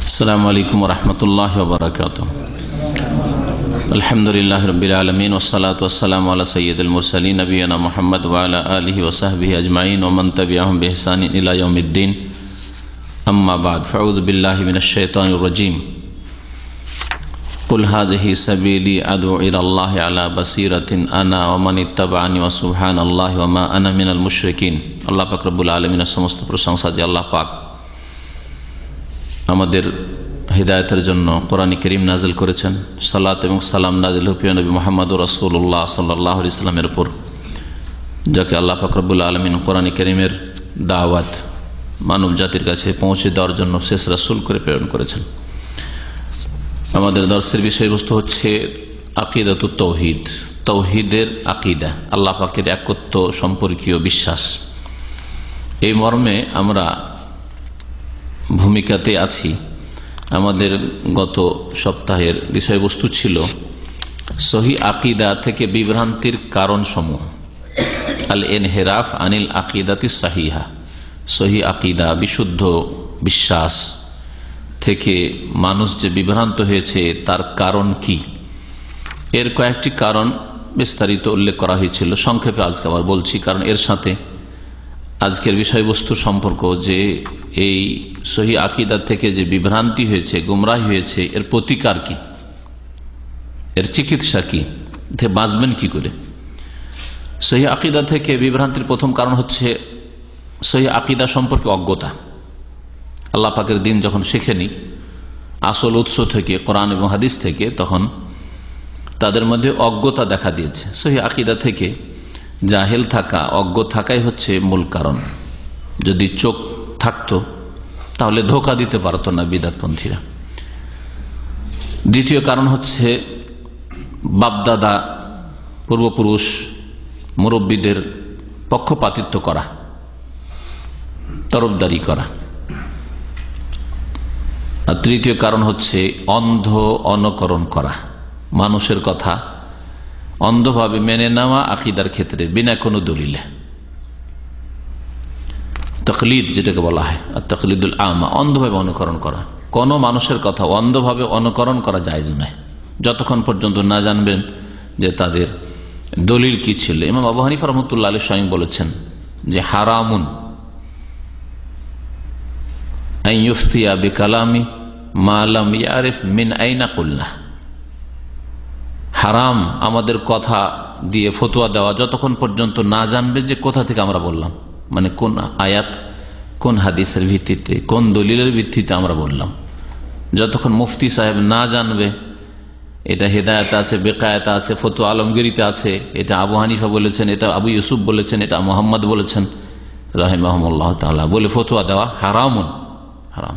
আসসালামু আলাইকুম ওয়া রাহমাতুল্লাহি ওয়া বারাকাতুহু। আলহামদুলিল্লাহি রাব্বিল আলামিন ওয়াসসালাতু ওয়াসসালামু আলা সাইয়্যিদিল মুরসালিন নবিয়িনা মুহাম্মদ ওয়া আলা আলিহি ওয়া সাহবিহি আজমাইন ওয়া মান তাবি'আহুম বিইহসানিন ইলা ইয়াউমিদ্দিন। আম্মা বা'দ, ফাউযু বিল্লাহি মিনাশ শাইতানির রাজীম। কুল হাযিহি সাবিলি আদ'উ ইলাল্লাহি আলা বাসীরাতিন আনা ওয়া মান ইত্তাবা'আনি ওয়া সুবহানাল্লাহি ওয়া মা আনা মিনাল মুশরিকিন। আল্লাহ পাক রব্বুল আলামিনের সমস্ত প্রশংসা যে আল্লাহ পাক আমাদের হিদায়াতের জন্য কোরআন কারীম নাজিল করেছেন। সালাত এবং সালাম নাজিল হোক প্রিয় নবী মুহাম্মদুর রাসূলুল্লাহ সাল্লাল্লাহু আলাইহি ওয়াসাল্লামের উপর, যাকে আল্লাহ পাক রব্বুল আলামিন কোরআন কারীমের দাওয়াত মানব জাতির কাছে পৌঁছে দেওয়ার জন্য শেষ রাসূল করে প্রেরণ করেছেন। আমাদের দর্শের বিষয়বস্তু হচ্ছে আকিদাতুত তাওহীদ, তাওহীদের আকিদা, আল্লাহ পাকের একত্ব সম্পর্কীয় বিশ্বাস। এই মর্মে আমরা ভূমিকাতে আছি। আমাদের গত সপ্তাহের বিষয়বস্তু ছিল সহি আকিদা থেকে বিভ্রান্তির কারণসমূহ, আল ইনহিরাফ আনিল আকিদাতি সাহিহা। সহি আকিদা, বিশুদ্ধ বিশ্বাস থেকে মানুষ যে বিভ্রান্ত হয়েছে তার কারণ কি, এর কয়েকটি কারণ বিস্তারিত উল্লেখ করা হয়েছিল। সংক্ষেপে আজকে আবার বলছি, কারণ এর সাথে আজকের বিষয়বস্তু সম্পর্ক যে এই সহি আকিদা থেকে যে বিভ্রান্তি হয়েছে, গুমরাহি হয়েছে, এর প্রতিকার কি, এর চিকিৎসা কি, বাঁচবেন কি করে। সহি আকিদা থেকে বিভ্রান্তির প্রথম কারণ হচ্ছে সহি আকিদা সম্পর্কে অজ্ঞতা। আল্লাহ পাকের দিন যখন শিখেনি আসল উৎস থেকে, কোরআন এবং হাদিস থেকে, তখন তাদের মধ্যে অজ্ঞতা দেখা দিয়েছে। সহি আকিদা থেকে জাহেল থাকা, অজ্ঞ থাকাই হচ্ছে মূল কারণ। যদি চোখ থাকতো তাহলে ধোঁকা দিতে পারতো না বিদআতপন্থীরা। দ্বিতীয় কারণ হচ্ছে বাপদাদা, পূর্বপুরুষ, মুরব্বীদের পক্ষপাতিত্ব করা, তরফদারি করা। আর তৃতীয় কারণ হচ্ছে অন্ধ অনুকরণ করা, মানুষের কথা অন্ধভাবে মেনে নেওয়া আকিদার ক্ষেত্রে বিনা কোনো দলিলে। তাকলিদ যেটাকে বলা হয়, আর তাকলিদুল আমা, অন্ধভাবে অনুকরণ করা। কোনো মানুষের কথা অন্ধভাবে অনুকরণ করা জায়েজ নয়, যতক্ষণ পর্যন্ত না জানবেন যে তাদের দলিল কি ছিল। ইমাম আবু হানিফা রাহমাতুল্লাহ আলাইহি স্বয়ং বলেছেন যে হারামুন আন ইফতিয়া বিকালামি মা লাম ইয়ারিফ মিন আইনা কুলনা। হারাম আমাদের কথা দিয়ে ফতোয়া দেওয়া যতক্ষণ পর্যন্ত না জানবে যে কোথা থেকে আমরা বললাম, মানে কোন আয়াত, কোন হাদিসের ভিত্তিতে, কোন দলিলের ভিত্তিতে আমরা বললাম। যতক্ষণ মুফতি সাহেব না জানবে এটা হেদায়েতে আছে, বেকায়েতে আছে, ফতোয়া আলমগিরিতে আছে, এটা আবু হানিফা বলেছেন, এটা আবু ইউসুফ বলেছেন, এটা মুহাম্মদ বলেছেন রাহিমাহুল্লাহ তাআলা, বলে ফতোয়া দেওয়া হারামুন, হারাম।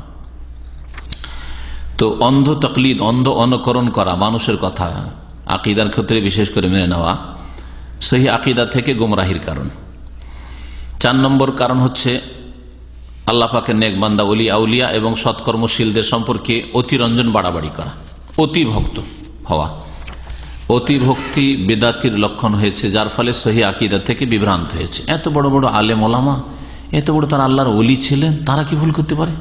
তো অন্ধ তাকলিদ, অন্ধ অনুকরণ করা, মানুষের কথা আকিদার ক্ষেত্রে বিশেষ করে মেনে নেওয়া সহি আকিদা থেকে গুমরাহির কারণ। 4 নম্বর কারণ হচ্ছে আল্লাহ পাকের নেক বান্দা, ওলি আউলিয়া এবং সৎকর্মশীলদের সম্পর্কে অতিরঞ্জন, বাড়াবাড়ি করা, অতিভক্ত হওয়া। অতিভক্তি বিদাতির লক্ষণ হয়েছে, যার ফলে সহি আকিদা থেকে বিভ্রান্ত হয়েছে। এত বড় বড় আলেম ওলামা, এত বড় তারা আল্লাহর ওলি ছিলেন, তারা কি ভুল করতে পারে?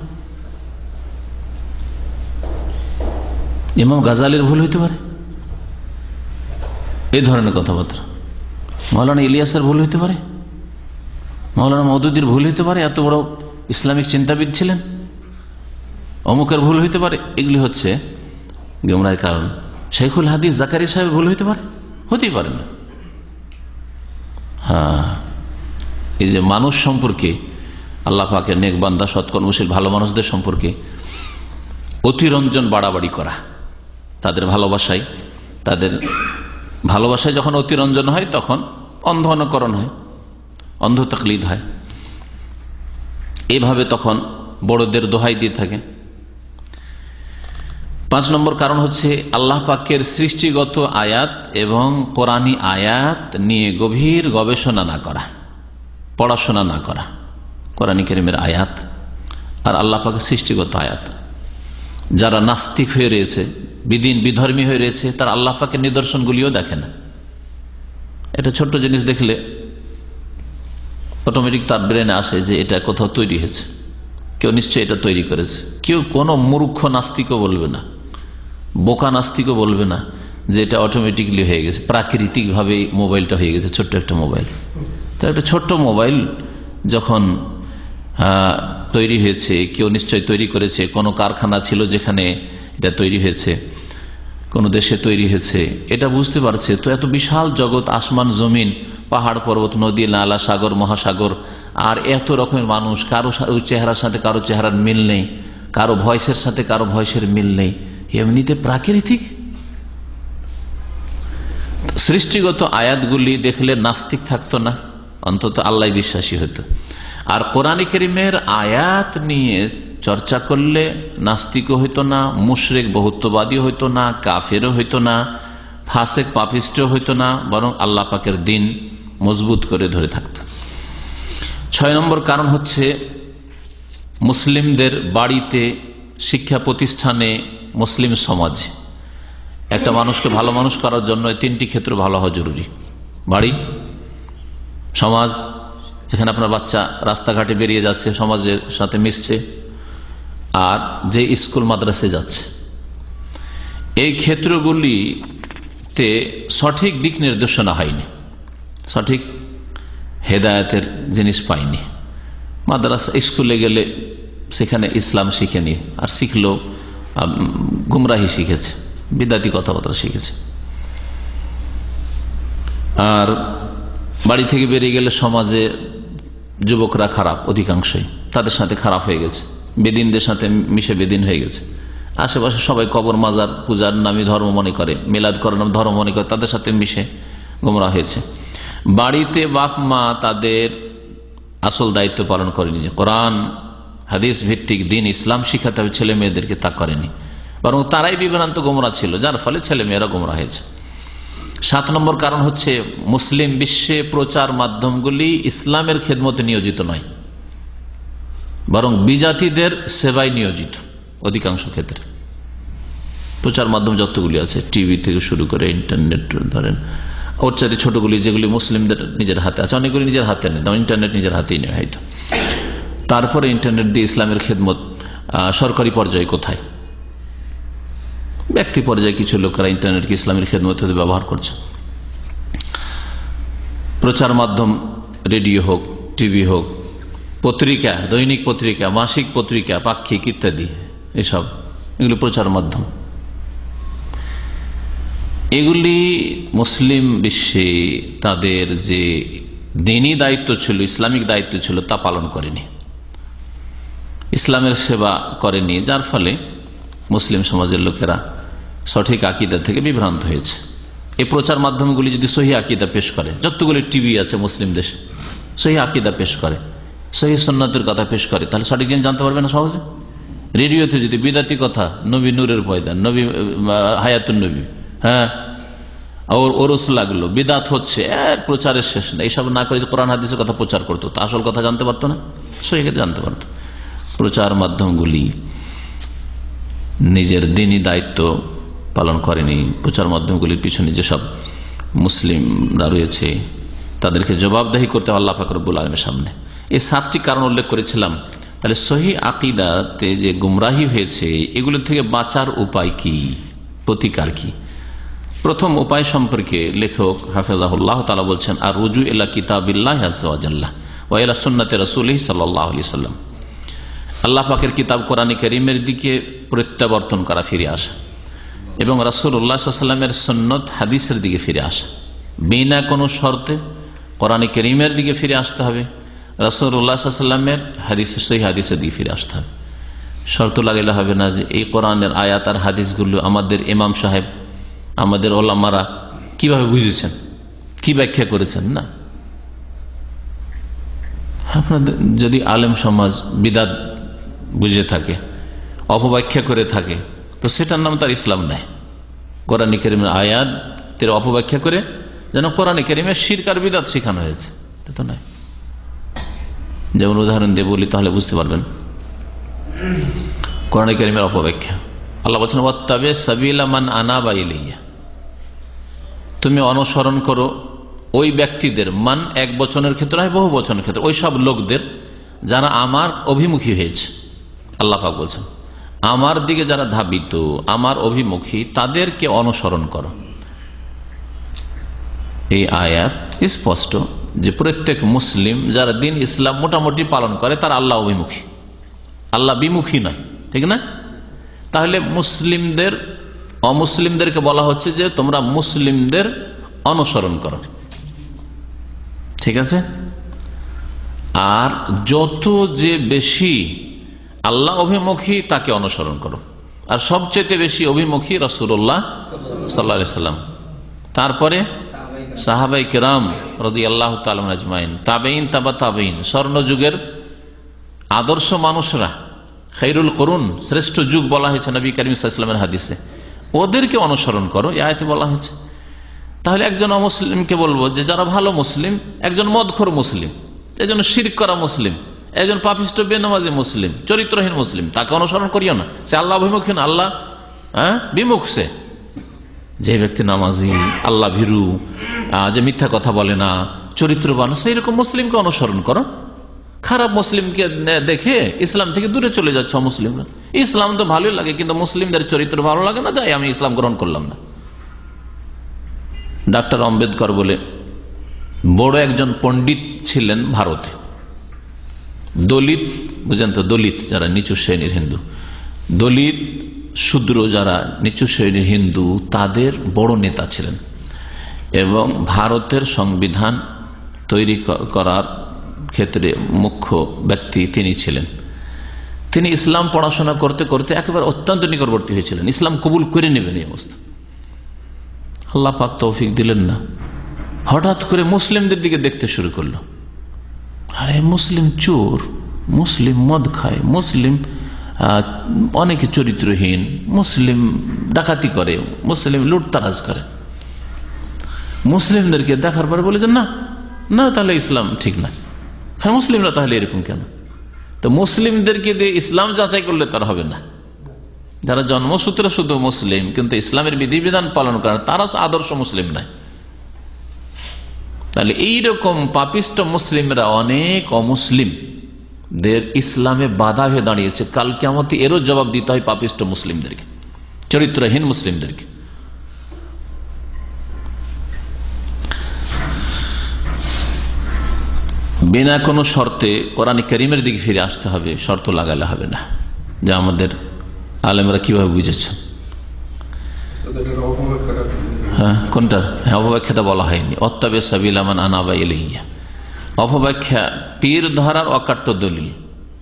ইমাম গাজালির ভুল হইতে পারে, এই ধরনের কথাবার্তা। মাওলানা ইলিয়াসের ভুল হইতে পারে, মাওলানা মওদুদির ভুল হইতে পারে, এত বড় ইসলামিক চিন্তাবিদ ছিলেন, অমুকের ভুল হইতে পারে। এগুলি হচ্ছে গুমরাহির কারণ। শেখুল হাদিস জাকারিয়া সাহেব ভুল হইতে পারে, হতেই পারে না। হ্যাঁ, এই যে মানুষ সম্পর্কে, আল্লাহ পাকের নেক বান্দা, সৎকর্মশীল, ভালো মানুষদের সম্পর্কে অতিরঞ্জন, বাড়াবাড়ি করা, তাদের ভালোবাসায় যখন অতিরঞ্জন হয় তখন অন্ধ অনুকরণ হয়, অন্ধ তাকলিদ হয়। এইভাবে তখন বড়দের দোহাই দিয়ে থাকেন। 5 নম্বর কারণ হচ্ছে আল্লাহ পাকের সৃষ্টিগত আয়াত এবং কোরআনী আয়াত নিয়ে গভীর গবেষণা না করা, পড়াশোনা না করা। কোরআন কারীমের আয়াত আর আল্লাহ পাকের সৃষ্টিগত আয়াত, যারা নাস্তিক হয়ে রয়েছে, বিদিন বিধর্মী হয়ে রয়েছে, তার আল্লাহ পাকের নিদর্শনগুলিও দেখে না। এটা ছোট্ট জিনিস দেখলে অটোমেটিক তার ব্রেনে আসে যে এটা কোথাও তৈরি হয়েছে, কেউ নিশ্চয়ই এটা তৈরি করেছে। কেউ কোনো মূর্খ নাস্তিকও বলবে না, বোকা নাস্তিকও বলবে না যে এটা অটোমেটিকলি হয়ে গেছে, প্রাকৃতিকভাবে মোবাইলটা হয়ে গেছে। ছোট্ট একটা মোবাইল, তো একটা ছোট্ট মোবাইল যখন তৈরি হয়েছে, কেউ নিশ্চয় তৈরি করেছে, কোনো কারখানা ছিল যেখানে এটা তৈরি হয়েছে, কোনো দেশে তৈরি হয়েছে, এটা বুঝতে পারছে। তো এত বিশাল জগৎ, আসমান জমিন, পাহাড় পর্বত, নদী নালা, সাগর মহাসাগর, আর এত রকমের মানুষ, কারো চেহারার সাথে কারো চেহারার মিল নেই, কারো ভয়েসের সাথে কারো ভয়েসের মিল নেই, এমনিতে প্রাকৃতিক। সৃষ্টিগত আয়াতগুলি দেখলে নাস্তিক থাকতো না, অন্তত আল্লাহ বিশ্বাসী হতো। আর কোরআনে কারীমের আয়াত নিয়ে চর্চা করলে নাস্তিকও হইতো না, মুশরিক বহুত্ববাদী হইতো না, কাফেরও হইতো না, ফাসেক পাপিষ্ট হইতো না, বরং আল্লাহ পাকের দিন মজবুত করে ধরে থাকতো। 6 নম্বর কারণ হচ্ছে মুসলিমদের বাড়িতে, শিক্ষা প্রতিষ্ঠানে, মুসলিম সমাজে একটা মানুষকে ভালো মানুষ করার জন্য 3টি ক্ষেত্র ভালো হওয়া জরুরি। বাড়ি, সমাজ, যেখানে আপনার বাচ্চা রাস্তাঘাটে বেরিয়ে যাচ্ছে, সমাজের সাথে মিশছে, আর যে স্কুল মাদ্রাসে যাচ্ছে। এই ক্ষেত্রগুলিতে সঠিক দিক নির্দেশনা হয়নি, সঠিক হেদায়েতের জিনিস পাইনি। মাদ্রাসা স্কুলে গেলে সেখানে ইসলাম শিখেনি, আর শিখলেও গুমরাহি শিখেছে, বিদাতি কথাবার্তা শিখেছে। আর বাড়ি থেকে বেরিয়ে গেলে সমাজে যুবকরা খারাপ, অধিকাংশই তাদের সাথে খারাপ হয়ে গেছে, বেদিনদের সাথে মিশে বেদিন হয়ে গেছে। আশেপাশে সবাই কবর মাজার পূজার নামে ধর্ম মনে করে, মিলাদ করার নামে ধর্ম মনে করে, তাদের সাথে মিশে গোমরা হয়েছে। বাড়িতে বাপ মা তাদের আসল দায়িত্ব পালন করেনি, যে কোরআন হাদিস ভিত্তিক দিন ইসলাম শিখাতে হবে ছেলে মেয়েদেরকে, তা করেনি, বরং তারাই বিভ্রান্ত গোমরা ছিল, যার ফলে ছেলে মেয়েরা গোমরা হয়েছে। 7 নম্বর কারণ হচ্ছে মুসলিম বিশ্বে প্রচার মাধ্যমগুলি ইসলামের খেদমতে নিয়োজিত নয়, বরং বিজাতিদের সেবায় নিয়োজিত। অধিকাংশ ক্ষেত্রে প্রচার মাধ্যম যতগুলি আছে, টিভি থেকে শুরু করে ইন্টারনেট ধরেন, ওর চাইতে ছোটগুলি যেগুলি মুসলিমদের নিজের হাতে আছে, অনেকগুলি নিজের হাতে নেই, ইন্টারনেট নিজের হাতেই নেই হয়তো। তারপরে ইন্টারনেট দিয়ে ইসলামের খেদমত সরকারি পর্যায়ে কোথায়, ব্যক্তি পর্যায়ে কিছু লোকেরা ইন্টারনেটকে ইসলামের খেদমত হতে ব্যবহার করছে। প্রচার মাধ্যম রেডিও হোক, টিভি হোক, পত্রিকা, দৈনিক পত্রিকা, মাসিক পত্রিকা, পাক্ষিক ইত্যাদি, এগুলি প্রচার মাধ্যম। এগুলি মুসলিম বিশ্বে তাদের যে দিনী দায়িত্ব ছিল, ইসলামিক দায়িত্ব ছিল, তা পালন করেনি, ইসলামের সেবা করেনি, যার ফলে মুসলিম সমাজের লোকেরা সঠিক আকীদা থেকে বিভ্রান্ত হয়েছে। এই প্রচার মাধ্যমগুলি যদি সহি আকীদা পেশ করে, যতগুলি টিভি আছে মুসলিম দেশে, সহি আকীদা পেশ করে, সহি সুন্নাতের কথা পেশ করে, তাহলে সঠিক জিনিস জানতে পারবে না সহজে। রেডিওতে যদি বিদাতি কথা, নবী নূরের পয়দা, নবী হায়াতুন নবী, হ্যাঁ ওরস লাগলো, বিদাত হচ্ছে, এর প্রচারের শেষ না, এইসব না করে কোরআন হাদিসের কথা প্রচার করতো, তা আসল কথা জানতে পারতো না, সহি জানতে পারতো। প্রচার মাধ্যমগুলি নিজের দিনী দায়িত্ব পালন করেনি। প্রচার মাধ্যমগুলির পিছনে যেসব মুসলিমরা রয়েছে তাদেরকে জবাবদেহি করতে আল্লাহ পাক রব্বুল আলামিনের সামনে। এই 7টি কারণ উল্লেখ করেছিলাম। তাহলে সহি আকীদাতে যে গুমরাহি হয়েছে, এগুলো থেকে বাঁচার উপায় কি, প্রতিকার কি? প্রথম উপায় সম্পর্কে লেখক হাফেজাহুল্লাহ তাআলা বলছেন, আর রুজু ইলা কিতাবিল্লাহি আযজা ওয়া জাল্লা ওয়া ইলা সুন্নতি রাসূলিহি সাল্লাল্লাহু আলাইহি ওয়াসাল্লাম, আল্লাহ পাকের কিতাব কোরআনে কারীমের দিকে প্রত্যাবর্তন করা, ফিরে আসা, এবং রাসূলুল্লাহ সাল্লাল্লাহু আলাইহি ওয়াসাল্লামের সুন্নত হাদিসের দিকে ফিরে আসা। বিনা কোনো শর্তে কোরআনে কারীমের দিকে ফিরে আসতে হবে, রাসূলুল্লাহ সাল্লাল্লাহু আলাইহি ওয়াসাল্লামের হাদিসের, সহিহ হাদিসের দিকে ফিরে আসতে হবে। শর্ত লাগাইলে হবে না যে এই কোরআনের আয়াত আর হাদিসগুলো আমাদের ইমাম সাহেব, আমাদের ওলামারা কিভাবে বুঝেছেন, কি ব্যাখ্যা করেছেন, না। আপনাদের যদি আলেম সমাজ বিদাত বুঝে থাকে, অপব্যাখ্যা করে থাকে, তো সেটার নাম তার ইসলাম নেয়। কোরআনে কারীমের আয়াতের অপব্যাখ্যা করে যেন কোরআনে কারীমের শিরক আর বিদআত শেখানো হয়েছে, এটা তো নয়। যেমন উদাহরণ দিয়ে বলি তাহলে বুঝতে পারবেন। কোরআনে কারীমের অপব্যাখ্যা, আল্লাহ বলছেন ওয়াত্তাবি সাবিলা মান আনাবা ইলাইয়া, তুমি অনুসরণ করো ওই ব্যক্তিদের, মান এক বচনের ক্ষেত্রে হয়, বহু বচনের ক্ষেত্রে, ওই সব লোকদের যারা আমার অভিমুখী হয়েছে, আল্লাহ পাক বলছেন আমার দিকে যারা ধাবিত, আমার অভিমুখী, তাদেরকে অনুসরণ করো। এই আয়াত স্পষ্ট যে প্রত্যেক মুসলিম যারা দিন ইসলাম মোটামুটি পালন করে তারা আল্লাহ অভিমুখী, আল্লাহ বিমুখী নয়, ঠিক না? তাহলে মুসলিমদের অমুসলিমদেরকে বলা হচ্ছে যে তোমরা মুসলিমদের অনুসরণ করো, ঠিক আছে? আর যত যে বেশি আল্লাহ অভিমুখী তাকে অনুসরণ করো। আর সবচেয়ে বেশি অভিমুখী রাসূলুল্লাহ সাল্লাল্লাহু আলাইহি সাল্লাম, তারপরে সাহাবায়ে কেরাম রাদিয়াল্লাহু তাআলা আজমাইন, তাবেঈন, তাবা তাবেঈন, স্বর্ণযুগের আদর্শ মানুষরা, খায়রুল কুরুন, শ্রেষ্ঠ যুগ বলা হয়েছে নবী করিম সাল্লাল্লাহু আলাইহি ওয়াসাল্লামের হাদিসে, ওদেরকে অনুসরণ করো, এই আয়াতে বলা হয়েছে। তাহলে একজন অমুসলিমকে বলবো যে যারা ভালো মুসলিম, একজন মদখোর মুসলিম, একজন শিরক করা মুসলিম, একজন পাপিষ্ট বেনামাজি মুসলিম, চরিত্রহীন মুসলিম, তাকে অনুসরণ করিও না, সে আল্লাহ অভিমুখী না, আল্লাহ বিমুখ। সে যে ব্যক্তি নামাজি, আল্লাহ ভীরু, যে মিথ্যা কথা বলে না, চরিত্রবান, সেই রকম মুসলিমকে অনুসরণ করো। খারাপ মুসলিমকে দেখে ইসলাম থেকে দূরে চলে যাচ্ছে মুসলিমরা। ইসলাম তো ভালোই লাগে, কিন্তু মুসলিমদের চরিত্র ভালো লাগে না, তাই আমি ইসলাম গ্রহণ করলাম না। ডাক্তার আম্বেদকর বলে বড় একজন পণ্ডিত ছিলেন ভারতে। দলিত, বুঝেন তো, দলিত যারা নিচু শ্রেণীর হিন্দু, দলিত শূদ্র যারা নিচু শ্রেণীর হিন্দু, তাদের বড় নেতা ছিলেন এবং ভারতের সংবিধান তৈরি করার ক্ষেত্রে মুখ্য ব্যক্তি তিনি ছিলেন। তিনি ইসলাম পড়াশোনা করতে করতে একেবারে অত্যন্ত নিকটবর্তী হয়েছিলেন, ইসলাম কবুল করে নেবেন এই অবস্থা। আল্লাহ পাক তৌফিক দিলেন না, হঠাৎ করে মুসলিমদের দিকে দেখতে শুরু করলো। আরে মুসলিম চোর, মুসলিম মদ খায়, মুসলিম অনেকে চরিত্রহীন, মুসলিম ডাকাতি করে, মুসলিম লুটতারাজ করে। মুসলিমদেরকে দেখার পরে বলে যে না না, তাহলে ইসলাম ঠিক না। হ্যাঁ, মুসলিমরা তাহলে এরকম কেন? তো মুসলিমদেরকে দিয়ে ইসলাম যাচাই করলে তার হবে না। যারা জন্মসূত্রে শুধু মুসলিম কিন্তু ইসলামের বিধিবিধান পালন করে, তারা আদর্শ মুসলিম নয়। তাহলে এইরকম পাপিষ্ট মুসলিমরা অনেক অমুসলিমদের ইসলামে বাধা হয়ে দাঁড়িয়েছে। কাল কিয়ামতে এরও জবাব দিতে হয় পাপিষ্ট মুসলিমদেরকে, চরিত্রহীন মুসলিমদেরকে। বিনা কোনো শর্তে কোরআন কারীমের দিকে ফিরে আসতে হবে, শর্ত লাগালে হবে না। যে আমাদের আলেমরা কিভাবে বুঝেছেন, হ্যাঁ কোনটা? হ্যাঁ, অপব্যাখ্যাটা বলা হয়নি। অত্তাবে সাবিলা মান আনাবা ইলাইয়া, অপব্যাখ্যা পীর ধরার অকাট্য দলিল,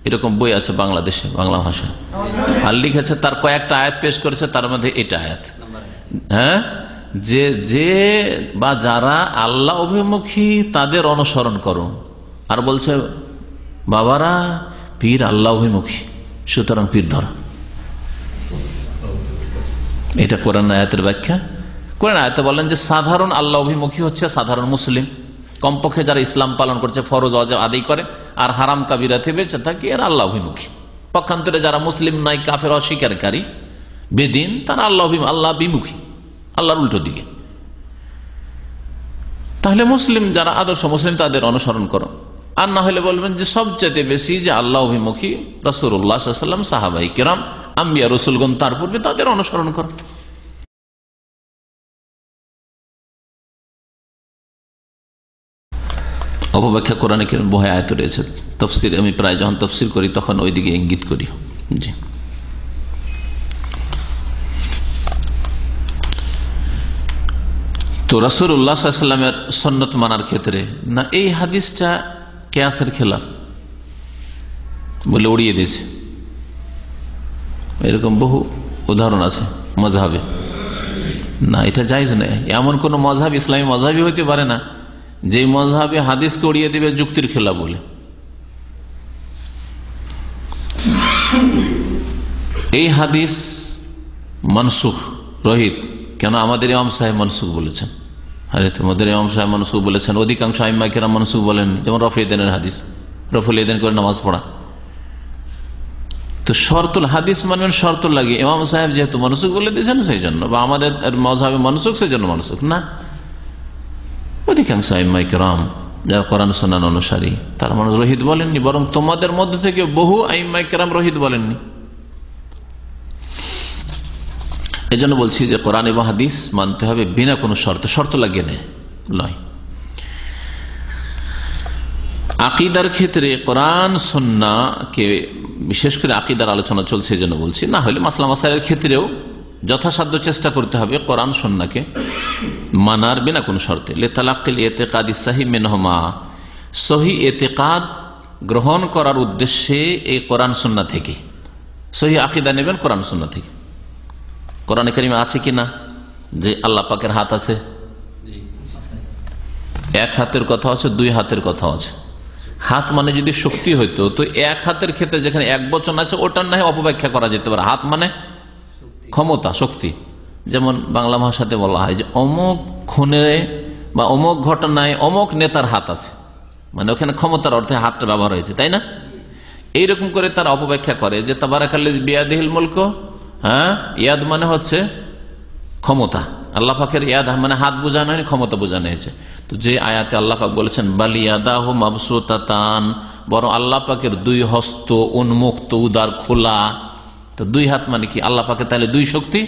এরকম বই আছে বাংলাদেশে, বাংলা ভাষায়। আর লিখেছে, তার কয়েকটা আয়াত পেশ করেছে, তার মধ্যে এটা আয়াত, হ্যাঁ, যে বা যারা আল্লাহ অভিমুখী তাদের অনুসরণ করো। আর বলছে বাবারা পীর আল্লাহ অভিমুখী, সুতরাং পীর ধরা। এটা কোরআন আয়াতের ব্যাখ্যা। কোরআন আয়াতে বলেন যে সাধারণ আল্লাহ অভিমুখী হচ্ছে সাধারণ মুসলিম, কমপক্ষে যারা ইসলাম পালন করছে, ফরজ ওয়াজিব আদায় করে আর হারাম কাবিরা থেকে বেঁচে থাকে, এরা আল্লাহ অভিমুখী। পক্ষান্তরে যারা মুসলিম নাই, কাফের, অস্বীকারী, বেদিন, তারা আল্লাহ বিমুখী, আল্লাহর উল্টো দিকে। তাহলে মুসলিম যারা আদর্শ মুসলিম তাদের অনুসরণ করো। আর না হলে বলবেন যে সবচেয়ে বেশি যে আল্লাহ অভিমুখী রাসূলুল্লাহ সাল্লাল্লাহু আলাইহি ওয়াসাল্লাম, সাহাবায়ে কেরাম, আম্বিয়া রাসূলগণ তার পূর্বে, তাদের অনুসরণ করো। অপব্যাখ্যা কোরআনে কিরকম বহু আয়াত রয়েছে। তাফসীর আমি প্রায় যখন তাফসীর করি তখন ওইদিকে ইঙ্গিত করি। জি, তো রাসূলুল্লাহ সাল্লাল্লাহু আলাইহি ওয়াসাল্লামের সুন্নাত মানার ক্ষেত্রে না, এই হাদিসটা কিয়াসের খেলাফ বলে উড়িয়ে দিয়েছে। এরকম বহু উদাহরণ আছে মাযহাবে। না, এটা জায়েজ নয়। এমন কোন মাযহাব ইসলামী মাযহাবই হইতে পারে না যে মাযহাবে হাদিসকে উড়িয়ে দিবে যুক্তির খেলাফ বলে। এই হাদিস মানসুখ, রহিত কেন? আমাদের ইমাম সাহেব মানসুখ বলেছেন। আরে তোমাদের ইমাম সাহেব মানসুখ বলেছেন, অধিকাংশ আইম্মা কেরাম মানসুখ বলেন। যেমন রফুল ইদানের হাদিস, রফুল ইদান করে নামাজ পড়া। তো শর্তুল হাদিস মানবেন শর্ত লাগিয়ে, ইমাম সাহেব যেহেতু মানসুখ বলে দিয়েছেন সেই জন্য, বা আমাদের মাযহাবে মানসুখ সেই জন্য মানসুখ না। অধিকাংশ আইম্মা কেরাম যারা কোরআন সুন্নাহ অনুসারী, তারা মানুষ রহিত বলেননি, বরং তোমাদের মধ্যে থেকে বহু আইম্মায়ে কেরাম রহিত বলেননি। এই জন্য বলছি যে কোরআন এবং হাদিস মানতে হবে বিনা কোনো শর্ত লাগিয়ে নয়। আকীদার ক্ষেত্রে কোরআন সুন্নাহকে বিশেষ করে আকীদার আলোচনা চলছে, এই জন্য বলছি। না হলে মাসলা মাসাইলের ক্ষেত্রেও যথাসাধ্য চেষ্টা করতে হবে কোরআন সুন্নাহকে মানার বিনা কোনো শর্তে। লিতালাক্কিল ইতিকাদি সাহিহ মিনহুমা, সহিহ ইতিকাদ গ্রহণ করার উদ্দেশ্যে এই কোরআন সুন্নাহ থেকে সহিহ আকীদা নেবেন কোরআন সুন্নাহ থেকে। কোরআনে কারিমে আছে কিনা যে আল্লাহ পাকের হাত আছে? এক হাতের কথা আছে, দুই হাতের কথা আছে। হাত মানে যদি শক্তি হইতো তো এক হাতের ক্ষেত্রে যেখানে এক বচন আছে ওটার না অপব্যাখ্যা করা যেতে পারে। হাত মানে ক্ষমতা, শক্তি। যেমন বাংলা ভাষাতে বলা হয় যে অমুক খুনে বা অমুক ঘটনায় অমুক নেতার হাত আছে, মানে ওখানে ক্ষমতার অর্থে হাতটা ব্যবহার হয়েছে, তাই না? এইরকম করে তারা অপব্যাখ্যা করে যে তাবারাকাল্লাযী বিয়াদিহিল মুলক, ইয়াদ মানে হচ্ছে ক্ষমতা। আল্লাহ পাকের ইয়াদ মানে হাত বোঝানো হয়নি, ক্ষমতা বোঝানো হয়েছে। তো যে আয়াতে আল্লাহ পাক বলেছেন বাল ইয়াদাহু মাবসুতাতান, বরং আল্লাহ পাকের দুই হস্ত উন্মুক্ত, উদার, খোলা। তো দুই হাত মানে কি? আল্লাহ পাকের তাহলে দুই শক্তি?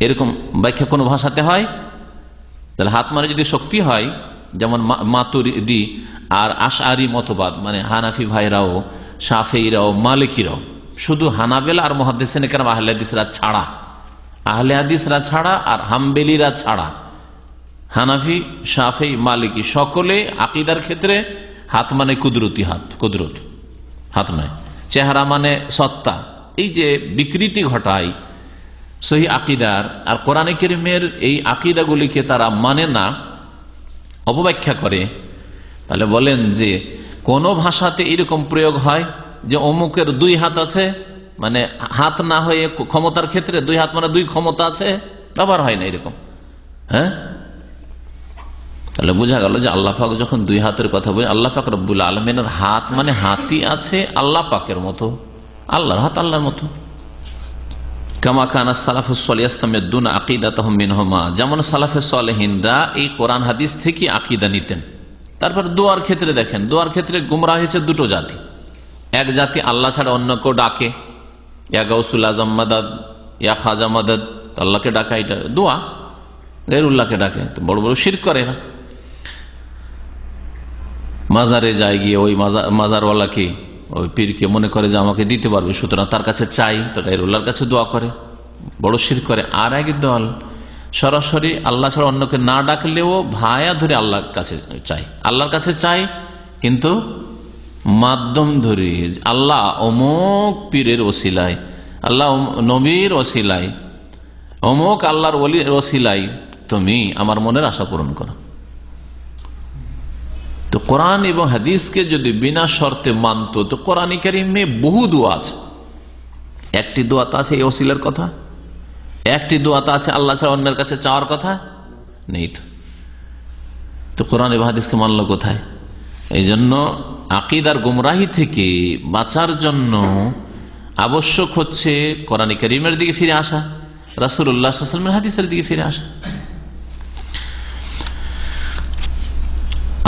এরকম ব্যাখ্যা কোন ভাষাতে হয়? তাহলে হাত মানে যদি শক্তি হয়, যেমন মাতুরিদি আর আশআরি মতবাদ, মানে হানাফি ভাইরাও, শাফিঈরাও, মালিকিরাও, শুধু হানাবেলা আর মুহাদ্দিসিন কেরাম আহলে হাদিসরা ছাড়া আর হাম্বেলিরা ছাড়া, হানাফি, শাফিঈ, মালিকি সকলে আকীদার ক্ষেত্রে হাত মানে কুদরতি কুদরত, হাত নয়। চেহারা মানে সত্তা। এই যে বিকৃতি ঘটায় সহিহ আকীদার আর কোরআনে কারীমের এই আকীদাগুলিকে তারা মানে না, অপব্যাখ্যা করে। তাহলে বলেন যে কোন ভাষাতে এরকম প্রয়োগ হয় যে অমুকের দুই হাত আছে, মানে হাত না হয়ে ক্ষমতার ক্ষেত্রে দুই হাত মানে দুই ক্ষমতা আছে, ব্যবহার হয় না এরকম। তাহলে বোঝা গেল যে আল্লাহ পাক যখন দুই হাতের কথা বলে, আল্লাহ পাক রব্বুল আলামিনের হাত মানে হাতই আছে আল্লাহ পাকের মতো, আল্লাহর হাত আল্লাহর মতো। কামা কানা সালাফুস সালিহ ইসতামিদুনা আকীদাতাহুম মিনহুমা, যেমন সালাফে সালেহিনরা এই কোরআন হাদিস থেকে আকীদা নিতেন। তারপর দোয়ার ক্ষেত্রে দেখেন, দোয়ার ক্ষেত্রে গুমরাহ হয়েছে দুটো জাতি। এক জাতি আল্লাহ ছাড়া অন্য কেউ ডাকে, ইয়া গাউসুল আজম মাদাদ, ইয়া খাজা মাদাদ, আল্লাহকে ডাকা, এটা দোয়া। গায়রুল্লাহকে ডাকে, তো বড় বড় শিরক করে না। মাজারে যায় গিয়ে ওই মাজারওয়ালাকে, ওই পীরকে মনে করে যে আমাকে দিতে পারবে, সুতরাং তার কাছে চাই, তো গায়রুল্লাহর কাছে দোয়া করে, বড় শিরক করে। আর এক দল সরাসরি আল্লাহ ছাড়া অন্যকে না ডাকলেও ভায়া ধরে আল্লাহর কাছে চাই, আল্লাহর কাছে চাই, কিন্তু মাধ্যম ধরে আল্লাহ অমুক পীরের ওসিলায়, আল্লাহ নবীর ওসিলায়, অমুক আল্লাহর ওলির ওসিলায় তুমি আমার মনের আশা পূরণ করো। তো কোরআন এবং হাদিসকে যদি বিনা শর্তে মানত, তো কোরআন কারীমে বহু দোয়া আছে। একটি দোয়াতে আছে এই ওসিলার কথা, একটি দোয়াতে আছে আল্লাহ ছাড়া অন্যের কাছে চাওয়ার কথা নেই। তো কোরআন এবং হাদিসকে মানলো কোথায়? এই জন্য আকীদার গুমরাহি থেকে বাঁচার জন্য আবশ্যক হচ্ছে কোরআন কারীমের দিকে ফিরে আসা, রাসূলুল্লাহ সাল্লাল্লাহু আলাইহি ওয়াসাল্লামের হাদিসের দিকে ফিরে আসা।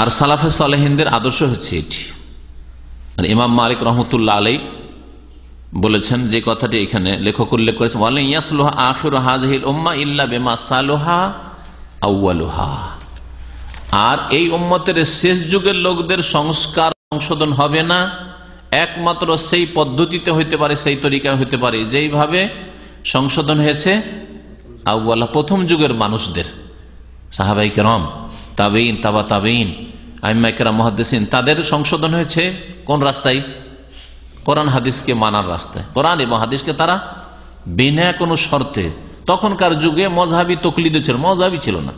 আর সালাফে সালেহিনদের আদর্শ হচ্ছে এটি। আর ইমাম মালিক রহমতুল্লাহ আলাইহি বলেছেন যে কথাটি এখানে লেখক উল্লেখ করেছেন, ওয়ালা ইয়াসলুহা আখিরু হাযিহিল উম্মাহ ইল্লা বিমা সালাহা আউয়ালুহা। আর এই উম্মতের শেষ যুগের লোকদের সংশোধন হবে না একমাত্র সেই পদ্ধতিতে হইতে পারে, সেই তরিকা হইতে পারে যেইভাবে সংশোধন হয়েছে আউয়ালা, প্রথম যুগের মানুষদের, সাহাবায়ে কেরাম, তাবেঈন, তাবা তাবেঈন, আইম্মায়ে কেরাম, মুহাদ্দিসিন, তাদের সংশোধন হয়েছে কোন রাস্তায়? কোরআন হাদিসকে মানার রাস্তায়। কোরআন এবং হাদিসকে তারা বিনা কোনো শর্তে, তখনকার যুগে মযহাবী তাকলিদ ছিল, মযহাবী ছিল না।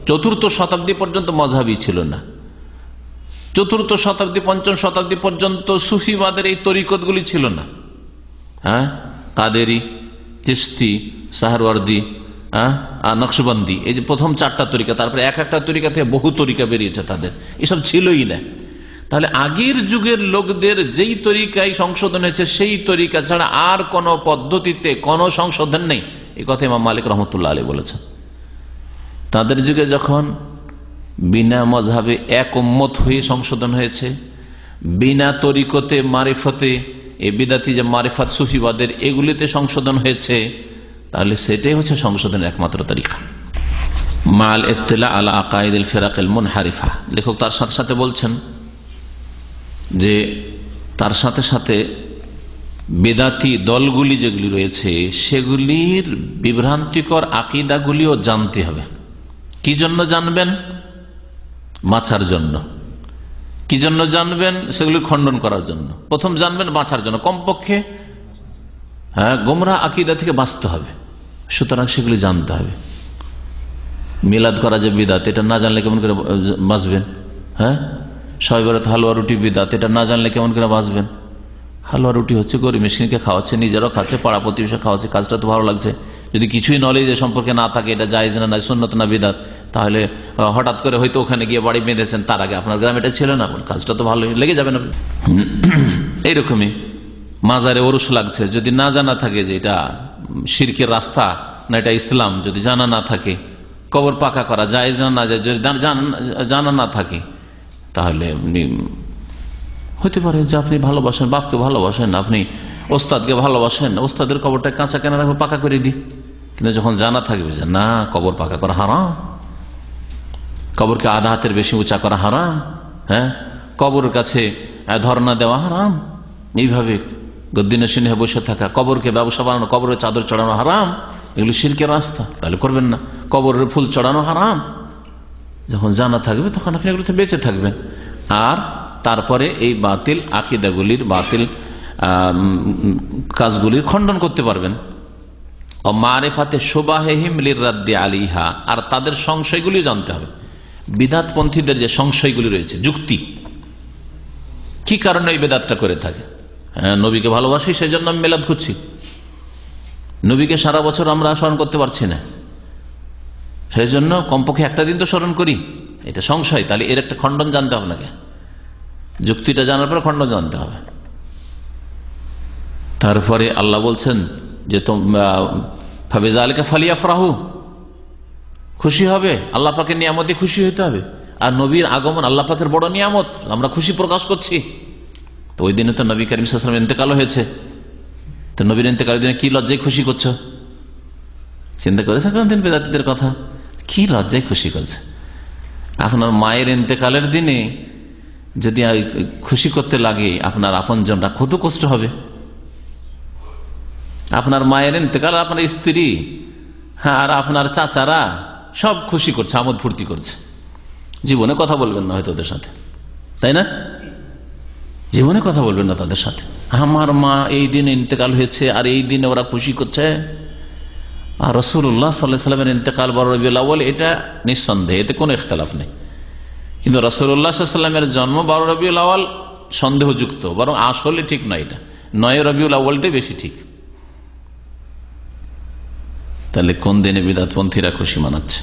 চতুর্থ শতাব্দী পর্যন্ত মযহাবী ছিল না। চতুর্থ শতাব্দী, পঞ্চম শতাব্দী পর্যন্ত সুফিবাদের এই তরিকতগুলি ছিল না। কাদেরি, চিশতি, সাহরওয়ার্দী, নকশবন্দি, এই যে প্রথম চারটা তরিকা, তারপরে এক একটা তরিকা থেকে বহু তরিকা বেরিয়েছে তাদের, এসব ছিলই না। তাহলে আগের যুগের লোকদের যেই তরিকায় সংশোধন হয়েছে সেই তরিকা ছাড়া আর কোন পদ্ধতিতে কোনো সংশোধন নেই, এই কথা ইমাম মালিক রহমতুল্লাহ আলাইহি বলেছেন। তাদের যুগে যখন বিনা মজহাবে এক উম্মত হয়ে সংশোধন হয়েছে, বিনা তরিকতে মারিফতে এই বিদাতি যে মারিফাত সুফিবাদের এগুলিতে সংশোধন হয়েছে, তাহলে সেটাই হচ্ছে সংশোধনের একমাত্র তরিকা। মাল ইত্তিলা আলা আকাইদিল ফিরাকিল মুনহারিফা, লেখক তার সাথে সাথে বলছেন যে তার সাথে সাথে বেদাতি দলগুলি যেগুলি রয়েছে সেগুলির বিভ্রান্তিকর আকিদাগুলিও জানতে হবে। কি জন্য জানবেন? বাঁচার জন্য। কি জন্য জানবেন? সেগুলি খণ্ডন করার জন্য। প্রথম জানবেন বাঁচার জন্য, কমপক্ষে গোমরাহ আকিদা থেকে বাঁচতে হবে, সুতরাং সেগুলি জানতে হবে। মিলাদ করা যে বিদাত, এটা না জানলে কেমন করে বাঁচবেন? শবে বরাত হালুয়া রুটি বিদাত, এটা না জানলে কেমন করে বাঁচবেন? হালুয়া রুটি হচ্ছে গরিব মিসকিনকে খাওয়াচ্ছে, নিজেরাও খাচ্ছে, পাড়া প্রতিবেশী খাওয়াচ্ছে, কাজটা তো ভালো লাগছে। যদি কিছুই নলেজ সম্পর্কে না থাকে, এটা জায়েজ না সুন্নত না বিদাত, তাহলে হঠাৎ করে হয়তো ওখানে গিয়ে বাড়ি বেঁধেছেন, তার আগে আপনার গ্রামে এটা ছিল না, কাজটা তো ভালো লেগে যাবে না। এইরকমই মাজারে ওরস লাগছে, যদি না জানা থাকে যে এটা শিরকের রাস্তা না এটা ইসলাম, যদি জানা না থাকে, কবর পাকা করা জায়েজ না জায়েজ যদি জানা না থাকে, তাহলে হতে পারে যে আপনি ভালোবাসেন, বাপকে ভালোবাসেন, আপনি ওস্তাদকে ভালোবাসেন, ওস্তাদের কবরটা কাঁচা কেনা রাখবে, পাকা করে দিই। কিন্তু যখন জানা থাকবে যে না, কবর পাকা করা হারাম, কবরকে আধা হাতের বেশি উঁচা করা হারাম, কবরের কাছে ধর্ণা দেওয়া হারাম, এইভাবে গদ্দিনশীন হয়ে বসে থাকা, কবরকে ব্যবসা বানানো, কবরের চাদর চড়ানো হারাম, এগুলো শিরকের রাস্তা, তাহলে করবেন না। কবরের ফুল চড়ানো হারাম, যখন জানা থাকবে তখন আপনি এগুলোতে বেঁচে থাকবেন। আর তারপরে এই বাতিল আকিদাগুলির, বাতিল কাজগুলির খণ্ডন করতে পারবেন। মারিফাতে শুবাহিহিম লিররাদ্দি আলাইহা, আর তাদের সংশয়গুলি জানতে হবে। বিদাতপন্থীদের যে সংশয়গুলি রয়েছে, যুক্তি, কি কারণে এই বেদাতটা করে থাকে? নবীকে ভালোবাসি সেই জন্য আমি মিলাদ করছি, নবীকে সারা বছর আমরা স্মরণ করতে পারছি না, সেই জন্য কমপক্ষে একটা দিন তো স্মরণ করি, এটা সংশয়। তাহলে এর একটা খণ্ডন জানতে হবে নাকি? যুক্তিটা জানার পরে খণ্ডন জানতে হবে। তারপরে আল্লাহ বলছেন যে ফাবিযালিকা ফালিয়াফরাহু, খুশি হবে, আল্লাহ পাকের নিয়ামতে খুশি হতে হবে। আর নবীর আগমন আল্লাহ পাকের বড় নিয়ামত, আমরা খুশি প্রকাশ করছি। তো ওই দিনে তো নবী করিম সাল্লাল্লাহু আলাইহি ওয়াসাল্লাম ইন্তেকাল হয়েছে, তো নবীর ইন্তেকালের দিনে কি লজ্জায় খুশি করছো? চিন্তা করেছেন কোনদিন বেদাতীদের কথা? কি লজ্জায় খুশি করছে? আপনার মায়ের ইন্তেকালের দিনে যদি খুশি করতে লাগে আপনার আপনজনরা, কত কষ্ট হবে। আপনার মায়ের ইন্তেকাল, আপনার স্ত্রী, আর আপনার চাচারা সব খুশি করছে, আমোদ ফুর্তি করছে। জীবনে কথা বলবেন না হয়তো ওদের সাথে, তাই না? জীবনে কথা বলবেন না তাদের সাথে। আমার মা এই দিনে ইন্তেকাল হয়েছে আর এই দিনে ওরা খুশি করছে। আর রাসূলুল্লাহ সাল্লাল্লাহু আলাইহি ওয়াসাল্লামের ইন্তেকাল 12 রবিউল আউয়াল, এটা নিঃসন্দেহে, এতে কোনো ইখতিলাফ নেই। কিন্তু রাসূলুল্লাহ সাল্লাল্লাহু আলাইহি ওয়াসাল্লামের জন্ম 12 রবিউল আউয়াল সন্দেহযুক্ত, বরং আসলে ঠিক নয়, এটা 9 রবিউল আউয়ালটাই বেশি ঠিক। তাহলে কোন দিনে বিদআতপন্থীরা খুশি মানাচ্ছে?